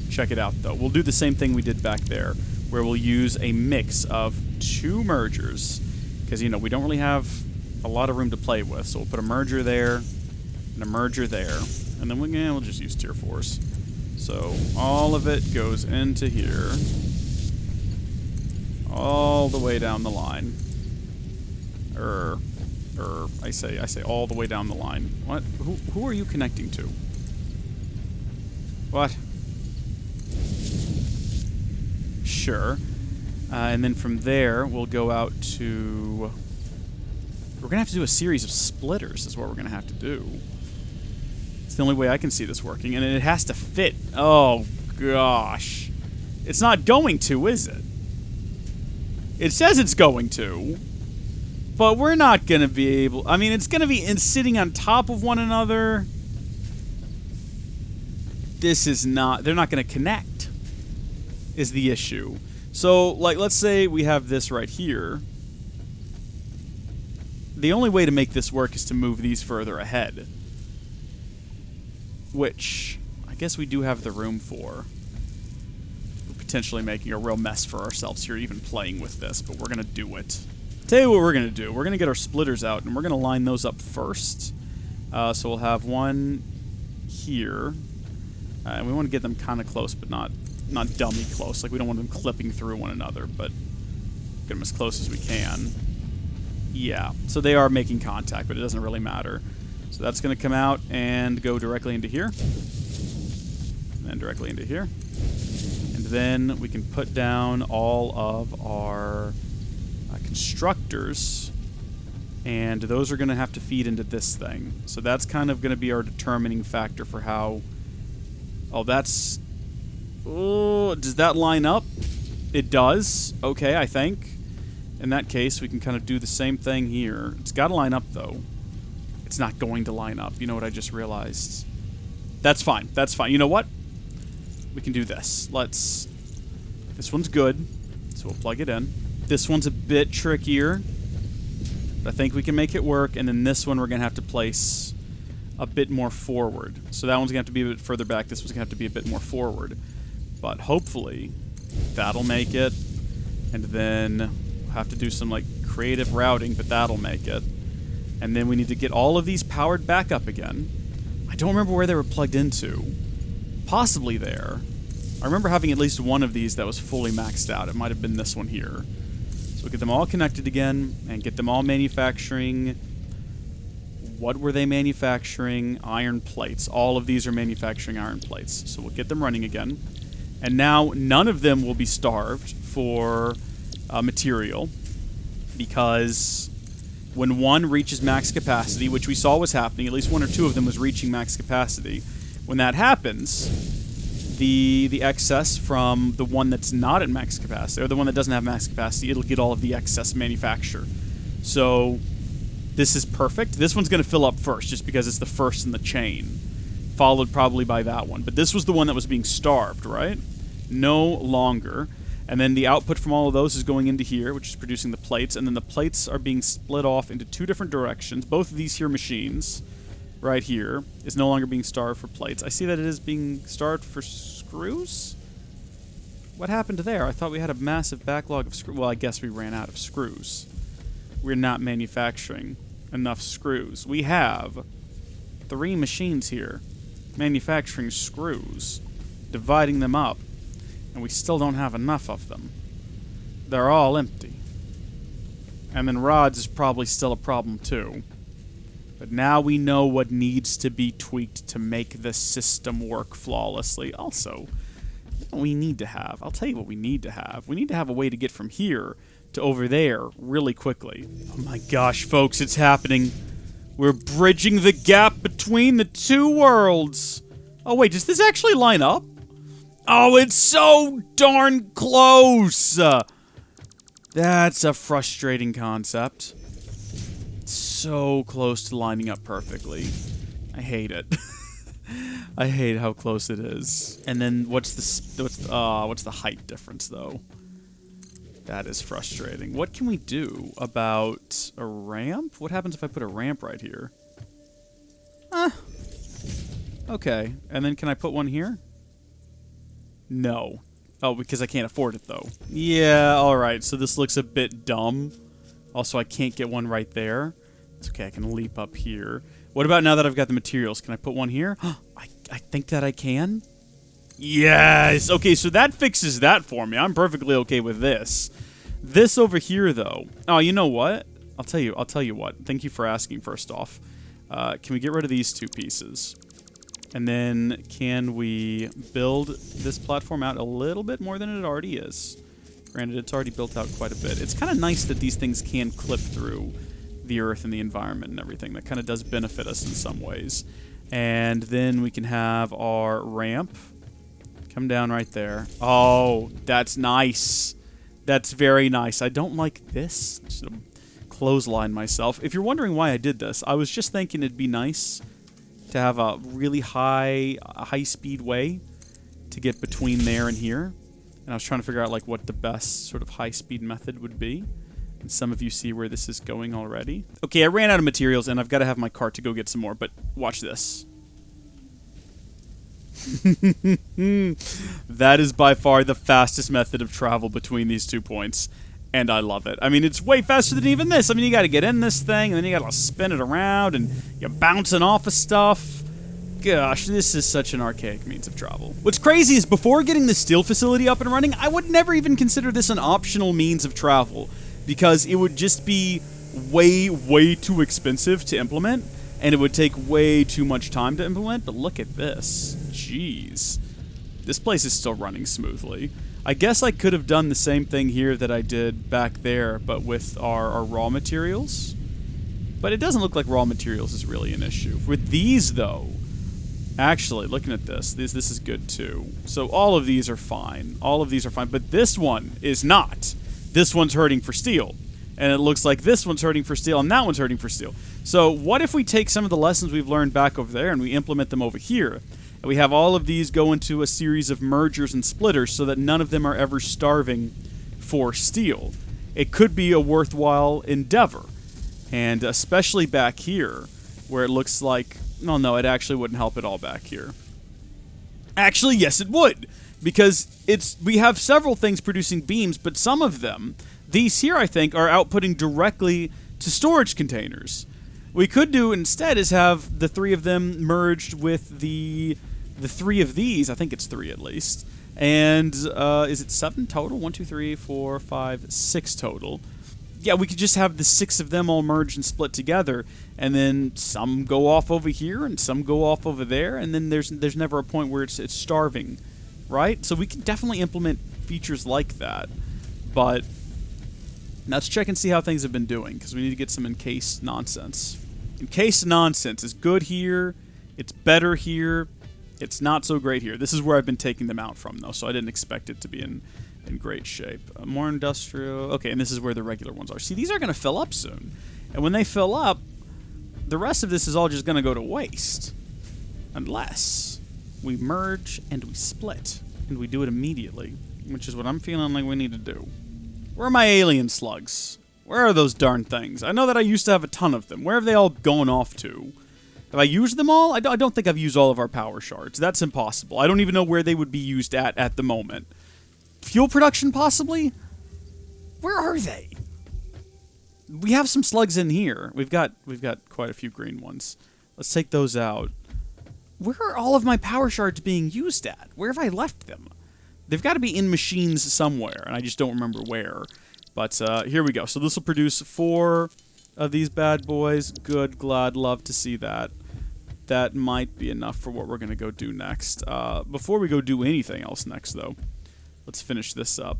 Check it out, though. We'll do the same thing we did back there, where we'll use a mix of 2 mergers, because, you know, we don't really have a lot of room to play with, so we'll put a merger there and a merger there, and then we'll just use tier 4s. So all of it goes into here, all the way down the line. I say all the way down the line. What? Who are you connecting to? What? Sure. And then from there, we'll go out to... We're going to have to do a series of splitters is what we're going to have to do. It's the only way I can see this working, and it has to fit. Oh, gosh. It's not going to, is it? It says it's going to. But we're not going to be able... I mean, it's going to be sitting on top of one another. This is not... They're not going to connect, is the issue. So, like, let's say we have this right here. The only way to make this work is to move these further ahead. Which, I guess we do have the room for. We're potentially making a real mess for ourselves here, even playing with this, but we're going to do it. Tell you what we're going to do. We're going to get our splitters out, and we're going to line those up first. So we'll have one here. And we want to get them kind of close, but not dummy close. Like, we don't want them clipping through one another, but get them as close as we can. Yeah, so they are making contact, but it doesn't really matter. So that's going to come out and go directly into here. And then directly into here. And then we can put down all of our... constructors, and those are going to have to feed into this thing. So that's kind of going to be our determining factor for how... Oh, that's... Oh, does that line up? It does. Okay, I think. In that case, we can kind of do the same thing here. It's got to line up, though. It's not going to line up. You know what I just realized? That's fine. That's fine. You know what? we can do this. This one's good, so we'll plug it in. This one's a bit trickier, but I think we can make it work. And then this one we're going to have to place a bit more forward. So that one's going to have to be a bit further back. This one's going to have to be a bit more forward. But hopefully that'll make it. And then we'll have to do some like creative routing, but that'll make it. And then we need to get all of these powered back up again. I don't remember where they were plugged into. Possibly there. I remember having at least one of these that was fully maxed out. It might have been this one here. So we'll get them all connected again and get them all manufacturing. What were they manufacturing? Iron plates. All of these are manufacturing iron plates. So we'll get them running again. And now none of them will be starved for material, because when one reaches max capacity, which we saw was happening, at least one or two of them was reaching max capacity. When that happens, the excess from the one that's not at max capacity, or the one that doesn't have max capacity, it'll get all of the excess manufacture. So this is perfect. This one's going to fill up first, just because it's the first in the chain, followed probably by that one. But this was the one that was being starved, right? No longer. And then the output from all of those is going into here, which is producing the plates. And then the plates are being split off into two different directions. Both of these here machines, right here, is no longer being starved for plates. I see that it is being starved for screws? What happened there? I thought we had a massive backlog of screws. Well, I guess we ran out of screws. We're not manufacturing enough screws. We have 3 machines here manufacturing screws, dividing them up, and we still don't have enough of them. They're all empty. And then rods is probably still a problem too. But now we know what needs to be tweaked to make the system work flawlessly. Also, we need to have, I'll tell you what we need to have. We need to have a way to get from here to over there really quickly. Oh my gosh, folks, it's happening. We're bridging the gap between the two worlds. Oh wait, does this actually line up? Oh, it's so darn close! That's a frustrating concept. It's so close to lining up perfectly. I hate it. I hate how close it is. And then what's the height difference though? That is frustrating. What can we do about a ramp? What happens if I put a ramp right here? Okay. And then can I put one here? No. Oh, because I can't afford it, though. Yeah, alright. So this looks a bit dumb. Also, I can't get one right there. It's okay, I can leap up here. What about now that I've got the materials? Can I put one here? I think that I can. Yes! Okay, so that fixes that for me. I'm perfectly okay with this. This over here, though. Oh, you know what? I'll tell you what. Thank you for asking, first off. Can we get rid of these 2 pieces? And then can we build this platform out a little bit more than it already is? Granted, it's already built out quite a bit. It's kind of nice that these things can clip through the earth and the environment and everything. That kind of does benefit us in some ways. And then we can have our ramp come down right there. Oh, that's nice. That's very nice. I don't like this. I should have clotheslined myself. If you're wondering why I did this, I was just thinking it'd be nice to have a really high-speed way to get between there and here. And I was trying to figure out like what the best sort of high-speed method would be. And some of you see where this is going already. Okay, I ran out of materials and I've got to have my cart to go get some more, but watch this. That is by far the fastest method of travel between these 2 points. And I love it. I mean, it's way faster than even this. I mean, you got to get in this thing, and then you got to spin it around, and you're bouncing off of stuff. Gosh, this is such an archaic means of travel. What's crazy is before getting the steel facility up and running, I would never even consider this an optional means of travel, because it would just be way, way too expensive to implement, and it would take way too much time to implement. But look at this. Jeez. This place is still running smoothly. I guess I could have done the same thing here that I did back there, but with our raw materials. But it doesn't look like raw materials is really an issue. With these, though, actually, looking at this is good, too. So all of these are fine. All of these are fine. But this one is not. This one's hurting for steel. And it looks like this one's hurting for steel, and that one's hurting for steel. So what if we take some of the lessons we've learned back over there and we implement them over here? And we have all of these go into a series of mergers and splitters so that none of them are ever starving for steel. It could be a worthwhile endeavor. And especially back here, where it looks like... No, it actually wouldn't help at all back here. Actually, yes, it would. Because we have several things producing beams, but some of them, these here, I think, are outputting directly to storage containers. What we could do instead is have the 3 of them merged with the 3 of these. I think it's 3 at least. And is it 7 total? 1, 2, 3, 4, 5, 6 total. Yeah, we could just have the 6 of them all merged and split together, and then some go off over here and some go off over there, and then there's never a point where it's starving, right? So we can definitely implement features like that, but let's check and see how things have been doing, because we need to get some encased nonsense. Encased nonsense is good here, it's better here, it's not so great here. This is where I've been taking them out from, though, so I didn't expect it to be in great shape. More industrial. Okay, and this is where the regular ones are. See, these are going to fill up soon. And when they fill up, the rest of this is all just going to go to waste. Unless we merge and we split. And we do it immediately. Which is what I'm feeling like we need to do. Where are my alien slugs? Where are those darn things? I know that I used to have a ton of them. Where have they all gone off to? Have I used them all? I don't think I've used all of our power shards. That's impossible. I don't even know where they would be used at the moment. Fuel production, possibly? Where are they? We have some slugs in here. We've got quite a few green ones. Let's take those out. Where are all of my power shards being used at? Where have I left them? They've got to be in machines somewhere, and I just don't remember where. But here we go. So this will produce 4 of these bad boys. Good, glad, love to see that. That might be enough for what we're going to go do next. Before we go do anything else next, though, let's finish this up.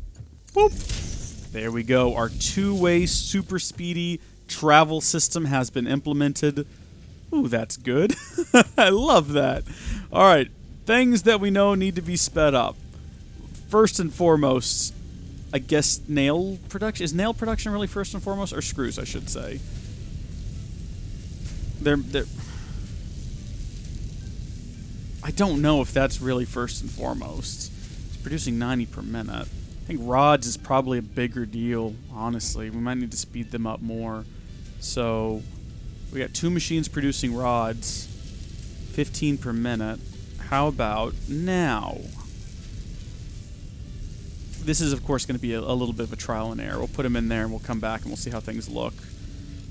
Boop. There we go. Our 2-way super speedy travel system has been implemented. Ooh, that's good. I love that. All right. Things that we know need to be sped up. First and foremost, I guess nail production. Is nail production really first and foremost? Or screws, I should say. I don't know if that's really first and foremost. Producing 90 per minute. I think rods is probably a bigger deal, honestly. We might need to speed them up more. So, we got 2 machines producing rods, 15 per minute. How about now? This is, of course, going to be a little bit of a trial and error. We'll put them in there and we'll come back and we'll see how things look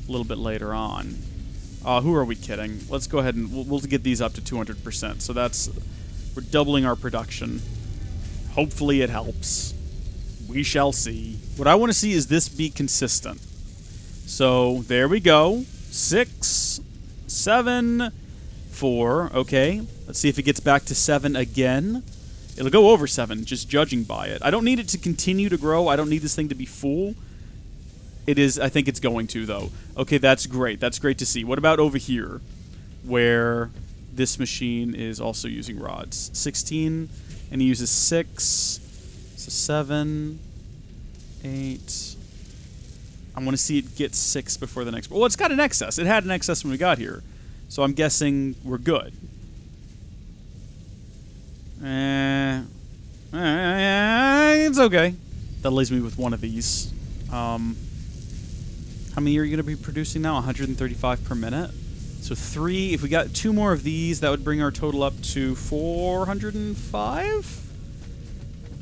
a little bit later on. Who are we kidding? Let's go ahead and we'll get these up to 200%. So we're doubling our production. Hopefully it helps. We shall see. What I want to see is this be consistent. So, there we go. 6, 7, 4. Okay. Let's see if it gets back to 7 again. It'll go over 7, just judging by it. I don't need it to continue to grow. I don't need this thing to be full. It is, I think it's going to, though. Okay, that's great. That's great to see. What about over here, where this machine is also using rods? 16... and he uses 6, so 7, 8. I want to see it get 6 before the next. Well, it's got an excess. It had an excess when we got here, so I'm guessing we're good. It's okay. That leaves me with 1 of these. How many are you going to be producing now? 135 per minute. So 3, if we got 2 more of these, that would bring our total up to 405?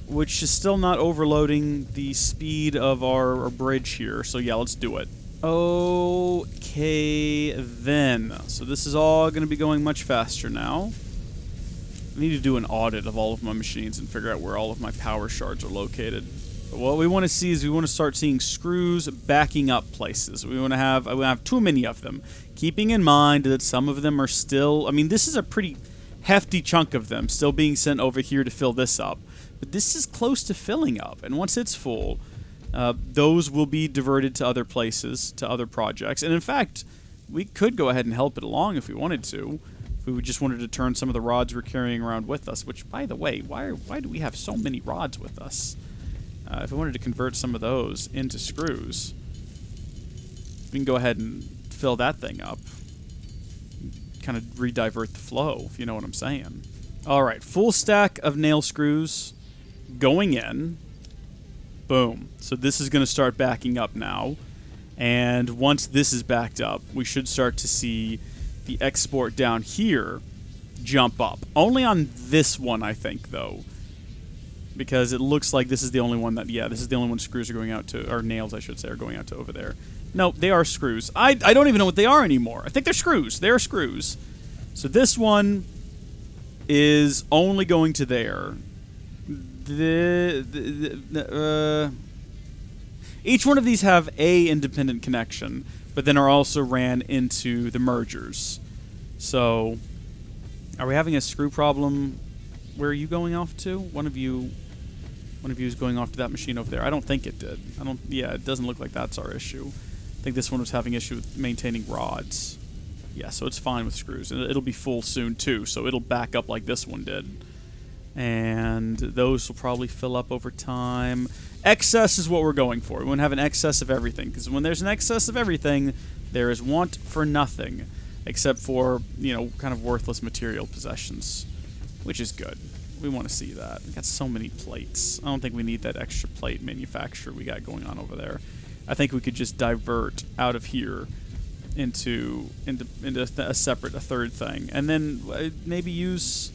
Which is still not overloading the speed of our bridge here. So yeah, let's do it. Okay, then. So this is all going to be going much faster now. I need to do an audit of all of my machines and figure out where all of my power shards are located. But what we want to see is we want to start seeing screws backing up places. We want to have too many of them. Keeping in mind that some of them are still... I mean, this is a pretty hefty chunk of them still being sent over here to fill this up. But this is close to filling up. And once it's full, those will be diverted to other places, to other projects. And in fact, we could go ahead and help it along if we wanted to. If we just wanted to turn some of the rods we're carrying around with us. Which, by the way, why do we have so many rods with us? If we wanted to convert some of those into screws, we can go ahead and fill that thing up. Kind of re-divert the flow, if you know what I'm saying. All right, full stack of nail screws going in. Boom. So this is going to start backing up now. And once this is backed up, we should start to see the export down here jump up. Only on this one, I think, though. Because it looks like this is the only one that, yeah, this is the only one screws are going out to, or nails, I should say, are going out to over there. No, they are screws. I don't even know what they are anymore. I think they're screws. They're screws. So this one is only going to there. Each one of these have a independent connection, but then are also ran into the mergers. So, are we having a screw problem? Where are you going off to? One of you is going off to that machine over there. I don't think it did. Yeah, it doesn't look like that's our issue. I think this one was having issue with maintaining rods. Yeah, so it's fine with screws. And it'll be full soon too, so it'll back up like this one did. And those will probably fill up over time. Excess is what we're going for. We want to have an excess of everything, because when there's an excess of everything, there is want for nothing, except for, you know, kind of worthless material possessions, which is good. We want to see that. We got so many plates. I don't think we need that extra plate manufacturer we got going on over there. I think we could just divert out of here into a third thing, and then maybe use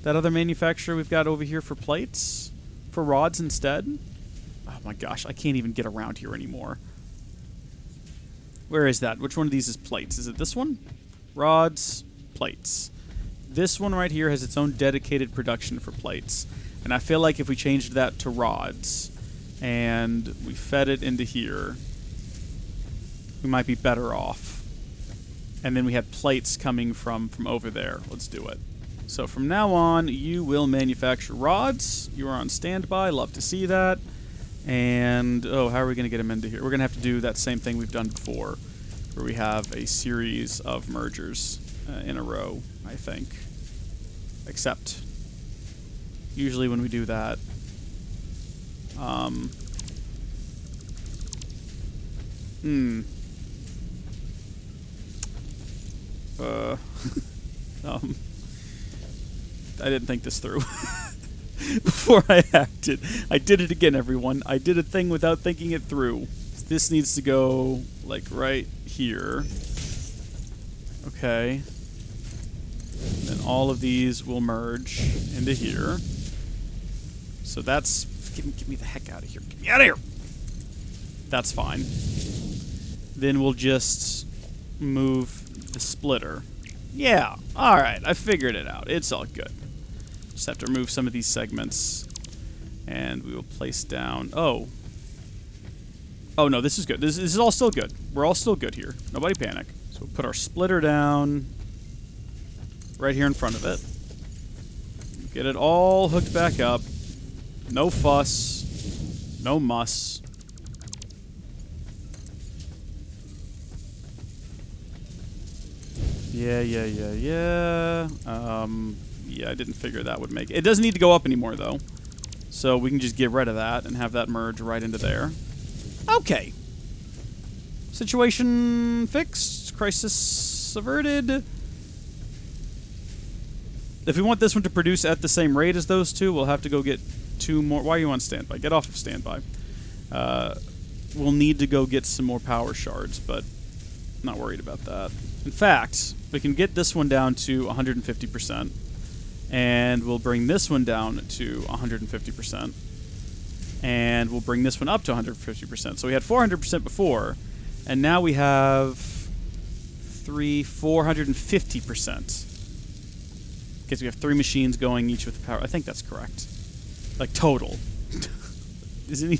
that other manufacturer we've got over here for plates, for rods instead. Oh my gosh, I can't even get around here anymore. Where is that? Which one of these is plates? Is it this one? Rods, plates. This one right here has its own dedicated production for plates. And I feel like if we changed that to rods and we fed it into here, we might be better off. And then we had plates coming from over there. Let's do it. So from now on, you will manufacture rods. You are on standby. Love to see that. And, oh, how are we going to get them into here? We're going to have to do that same thing we've done before, where we have a series of mergers in a row, I think. Except, usually when we do that, I didn't think this through before I acted. I did it again, everyone. I did a thing without thinking it through. This needs to go, like, right here. Okay. And then all of these will merge into here. So that's... Get me the heck out of here. Get me out of here! That's fine. Then we'll just move the splitter. Yeah, alright, I figured it out. It's all good. Just have to remove some of these segments. And we will place down... Oh. Oh, no, this is good. This is all still good. We're all still good here. Nobody panic. So we'll put our splitter down right here in front of it. Get it all hooked back up. No fuss. No muss. Yeah. Yeah, I didn't figure that would make it. It doesn't need to go up anymore, though. So we can just get rid of that and have that merge right into there. Okay. Situation fixed. Crisis averted. If we want this one to produce at the same rate as those two, we'll have to go get 2 more. Why are you on standby? Get off of standby. We'll need to go get some more power shards, but not worried about that. In fact, we can get this one down to 150%, and we'll bring this one down to 150%, and we'll bring this one up to 150%. So we had 400% before, and now we have 450%. Because we have 3 machines going each with the power. I think that's correct. Like, total. Did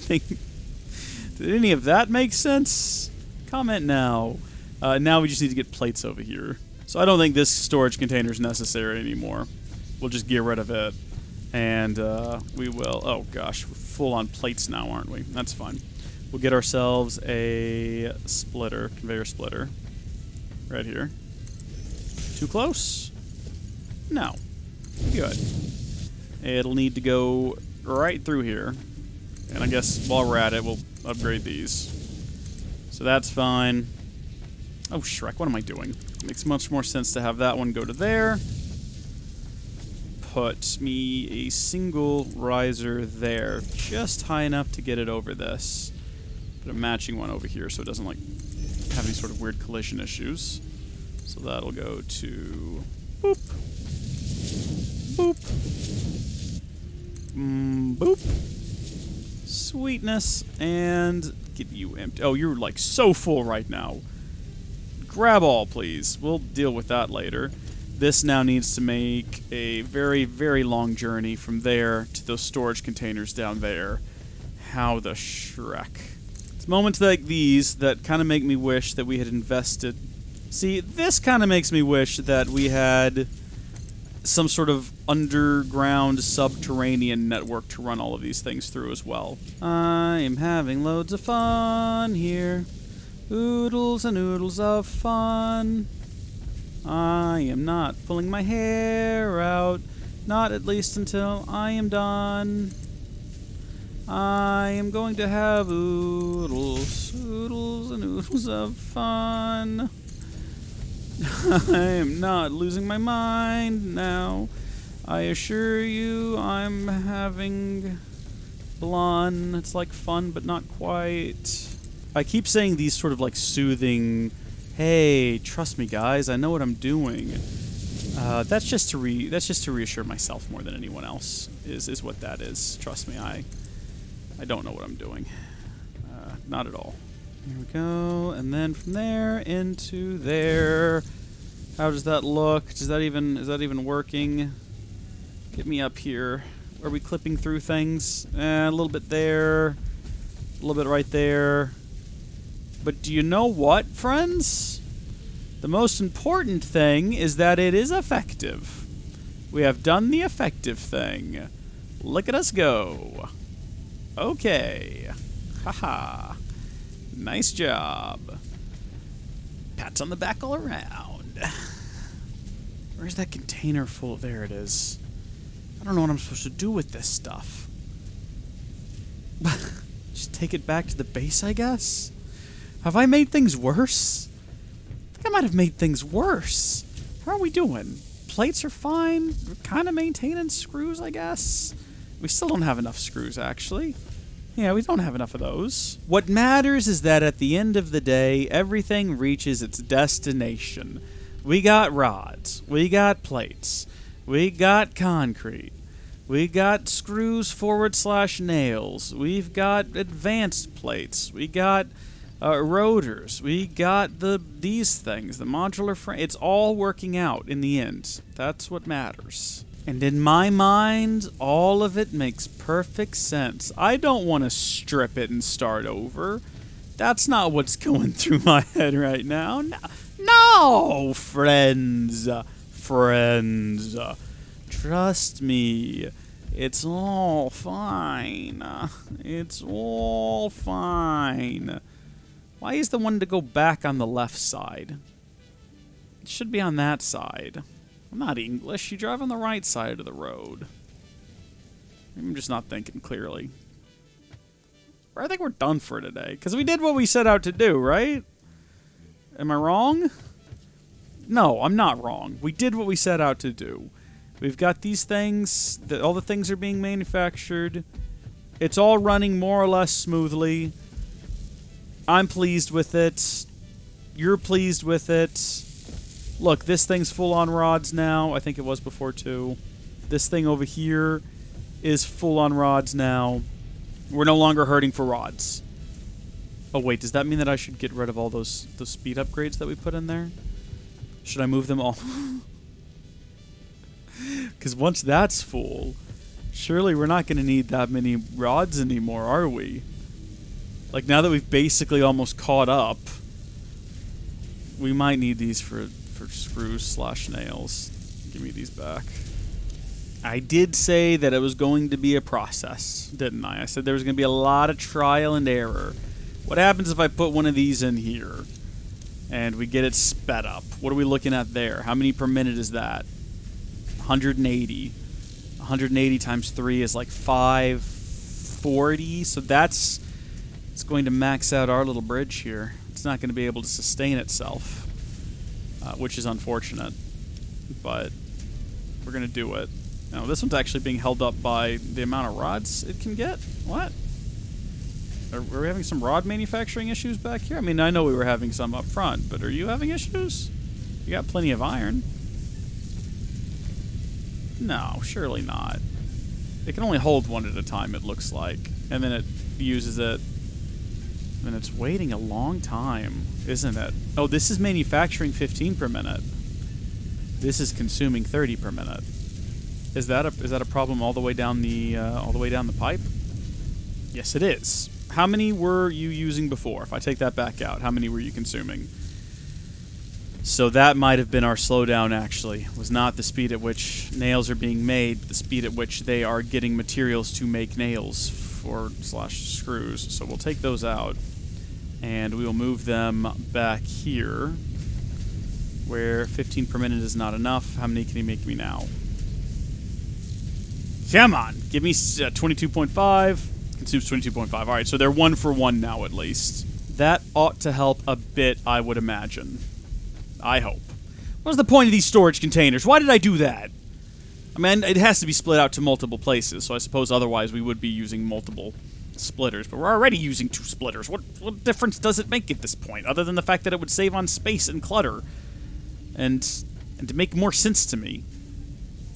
any of that make sense? Comment now. Now we just need to get plates over here. So I don't think this storage container is necessary anymore. We'll just get rid of it. And we will... Oh, gosh. We're full on plates now, aren't we? That's fine. We'll get ourselves a splitter, conveyor splitter. Right here. Too close? No. Good. It'll need to go right through here. And I guess while we're at it, we'll upgrade these. So that's fine. Oh, Shrek, what am I doing? Makes much more sense to have that one go to there. put me a single riser there, just high enough to get it over this. Put a matching one over here so it doesn't like have any sort of weird collision issues. So that'll go to boop, boop, boop. Sweetness, and get you empty. Oh, you're like so full right now. Grab all, please. We'll deal with that later. This now needs to make a very, very long journey from there to those storage containers down there. How the Shrek. It's moments like these that kind of make me wish that we had invested. See, this kind of makes me wish that we had some sort of underground subterranean network to run all of these things through as well. I am having loads of fun here. Oodles and oodles of fun. I am not pulling my hair out. Not at least until I am done. I am going to have oodles, oodles and oodles of fun. I am not losing my mind now. I assure you I'm having blonde. It's like fun, but not quite. I keep saying these sort of like soothing, hey, trust me guys, I know what I'm doing. That's just to reassure myself more than anyone else is what that is. Trust me, I don't know what I'm doing. Not at all. Here we go, and then from there into there. How does that look? Is that even working? Get me up here. Are we clipping through things? A little bit there, a little bit right there. But do you know what, friends? The most important thing is that it is effective. We have done the effective thing. Look at us go. Okay. Haha. Nice job. Pats on the back all around. Where's that container full? There it is. I don't know what I'm supposed to do with this stuff. Just take it back to the base, I guess? Have I made things worse? I think I might have made things worse. How are we doing? Plates are fine. We're kind of maintaining screws, I guess. We still don't have enough screws, actually. Yeah, we don't have enough of those. What matters is that at the end of the day, everything reaches its destination. We got rods. We got plates. We got concrete. We got screws / nails. We've got advanced plates. We got rotors. We got these things, the modular frame. It's all working out in the end. That's what matters. And in my mind, all of it makes perfect sense. I don't want to strip it and start over. That's not what's going through my head right now. No, friends. Friends. Trust me. It's all fine. It's all fine. Why is the one to go back on the left side? It should be on that side. I'm not English. You drive on the right side of the road. I'm just not thinking clearly. I think we're done for today. Because we did what we set out to do, right? Am I wrong? No, I'm not wrong. We did what we set out to do. We've got these things. All the things are being manufactured. It's all running more or less smoothly. I'm pleased with it. You're pleased with it. Look, this thing's full on rods now. I think it was before too. This thing over here is full on rods now. We're no longer hurting for rods. Oh wait, does that mean that I should get rid of all those speed upgrades that we put in there? Should I move them all? Because once that's full, surely we're not going to need that many rods anymore, are we? Like, now that we've basically almost caught up, we might need these for screws / nails. Give me these back. I did say that it was going to be a process, didn't I? I said there was going to be a lot of trial and error. What happens if I put one of these in here and we get it sped up? What are we looking at there? How many per minute is that? 180. 180 times 3 is like 540. So it's going to max out our little bridge here. It's not going to be able to sustain itself, which is unfortunate. But we're going to do it. Now, this one's actually being held up by the amount of rods it can get. What? Are we having some rod manufacturing issues back here? I mean, I know we were having some up front, but are you having issues? You got plenty of iron. No, surely not. It can only hold one at a time, it looks like. And then it uses it. And it's waiting a long time, isn't it? Oh, this is manufacturing 15 per minute. This is consuming 30 per minute. Is that a problem all the way down the pipe? Yes, it is. How many were you using before? If I take that back out, how many were you consuming? So that might have been our slowdown, actually. It was not the speed at which nails are being made, but the speed at which they are getting materials to make nails / screws. So we'll take those out, and we will move them back here, where 15 per minute is not enough. How many can he make me now? Come on, give me 22.5. Consumes 22.5. All right, so they're 1 for 1 now, at least. That ought to help a bit, I would imagine. I hope. What's the point of these storage containers? Why did I do that? I mean, it has to be split out to multiple places, so I suppose otherwise we would be using multiple splitters, but we're already using 2 splitters. What difference does it make at this point, other than the fact that it would save on space and clutter? And to make more sense to me.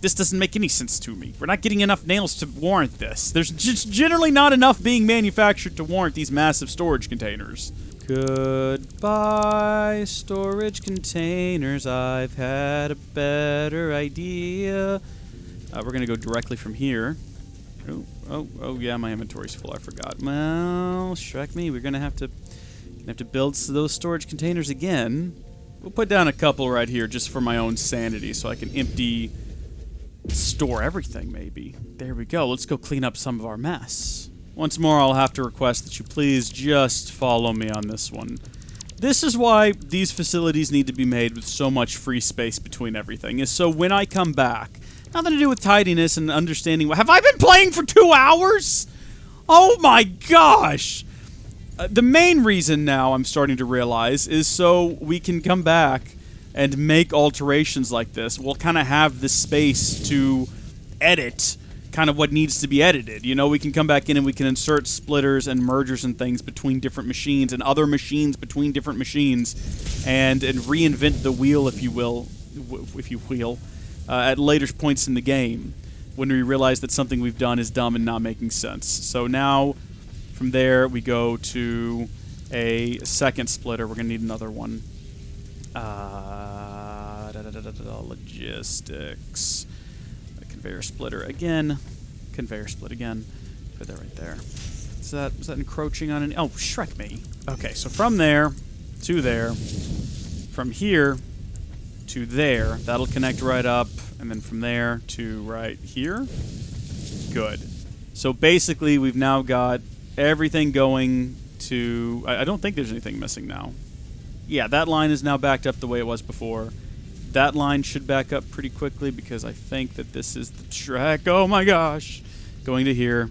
This doesn't make any sense to me. We're not getting enough nails to warrant this. There's just generally not enough being manufactured to warrant these massive storage containers. Goodbye, storage containers. I've had a better idea. We're going to go directly from here. Oh, yeah, my inventory's full. I forgot. Well, shrek me. We're going to have to build those storage containers again. We'll put down a couple right here just for my own sanity so I can store everything, maybe. There we go. Let's go clean up some of our mess. Once more, I'll have to request that you please just follow me on this one. This is why these facilities need to be made with so much free space between everything, is so when I come back, nothing to do with tidiness and understanding. Have I been playing for 2 hours? Oh my gosh! The main reason now I'm starting to realize is so we can come back and make alterations like this. We'll kind of have the space to edit kind of what needs to be edited. You know, we can come back in and we can insert splitters and mergers and things between different machines and other machines between different machines and reinvent the wheel, if you will, at later points in the game when we realize that something we've done is dumb and not making sense. So now, from there, we go to a second splitter. We're going to need another one. Logistics. A conveyor splitter again. Conveyor split again. Put that right there. Was that encroaching on an... Oh, shrek me. Okay, so from there to there. From here to there. That'll connect right up. And then from there to right here. Good. So basically, we've now got everything going to... I don't think there's anything missing now. Yeah, that line is now backed up the way it was before. That line should back up pretty quickly because I think that this is the track. Oh my gosh. Going to here.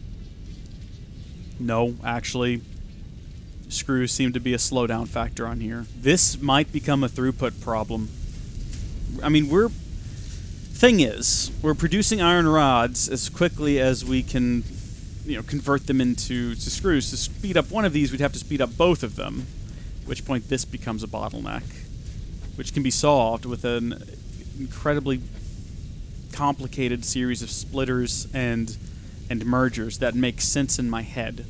No, actually, screws seem to be a slowdown factor on here. This might become a throughput problem. I mean, thing is, we're producing iron rods as quickly as we can, convert them into screws. To speed up one of these, we'd have to speed up both of them. At which point this becomes a bottleneck, which can be solved with an incredibly complicated series of splitters and mergers that make sense in my head.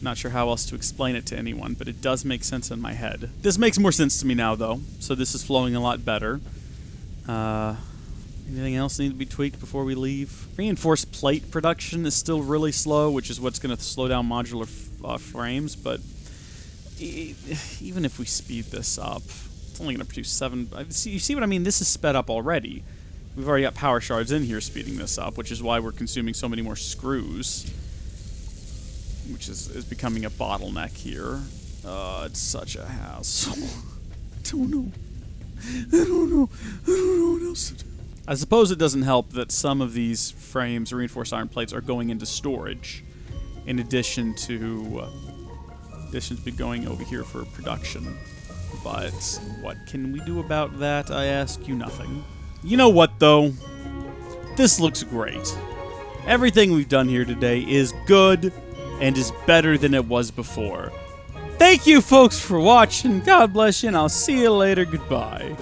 Not sure how else to explain it to anyone, but it does make sense in my head. This makes more sense to me now, though, so this is flowing a lot better. Anything else need to be tweaked before we leave? Reinforced plate production is still really slow, which is what's going to slow down modular frames, but even if we speed this up, it's only going to produce 7... You see what I mean? This is sped up already. We've already got power shards in here speeding this up, which is why we're consuming so many more screws, which is becoming a bottleneck here. It's such a hassle. I don't know what else to do. I suppose it doesn't help that some of these frames, reinforced iron plates, are going into storage, in addition to be going over here for production. But what can we do about that? I ask you nothing. You know what, though? this looks great. Everything we've done here today is good and is better than it was before. Thank you folks for watching, God bless you, and I'll see you later, goodbye.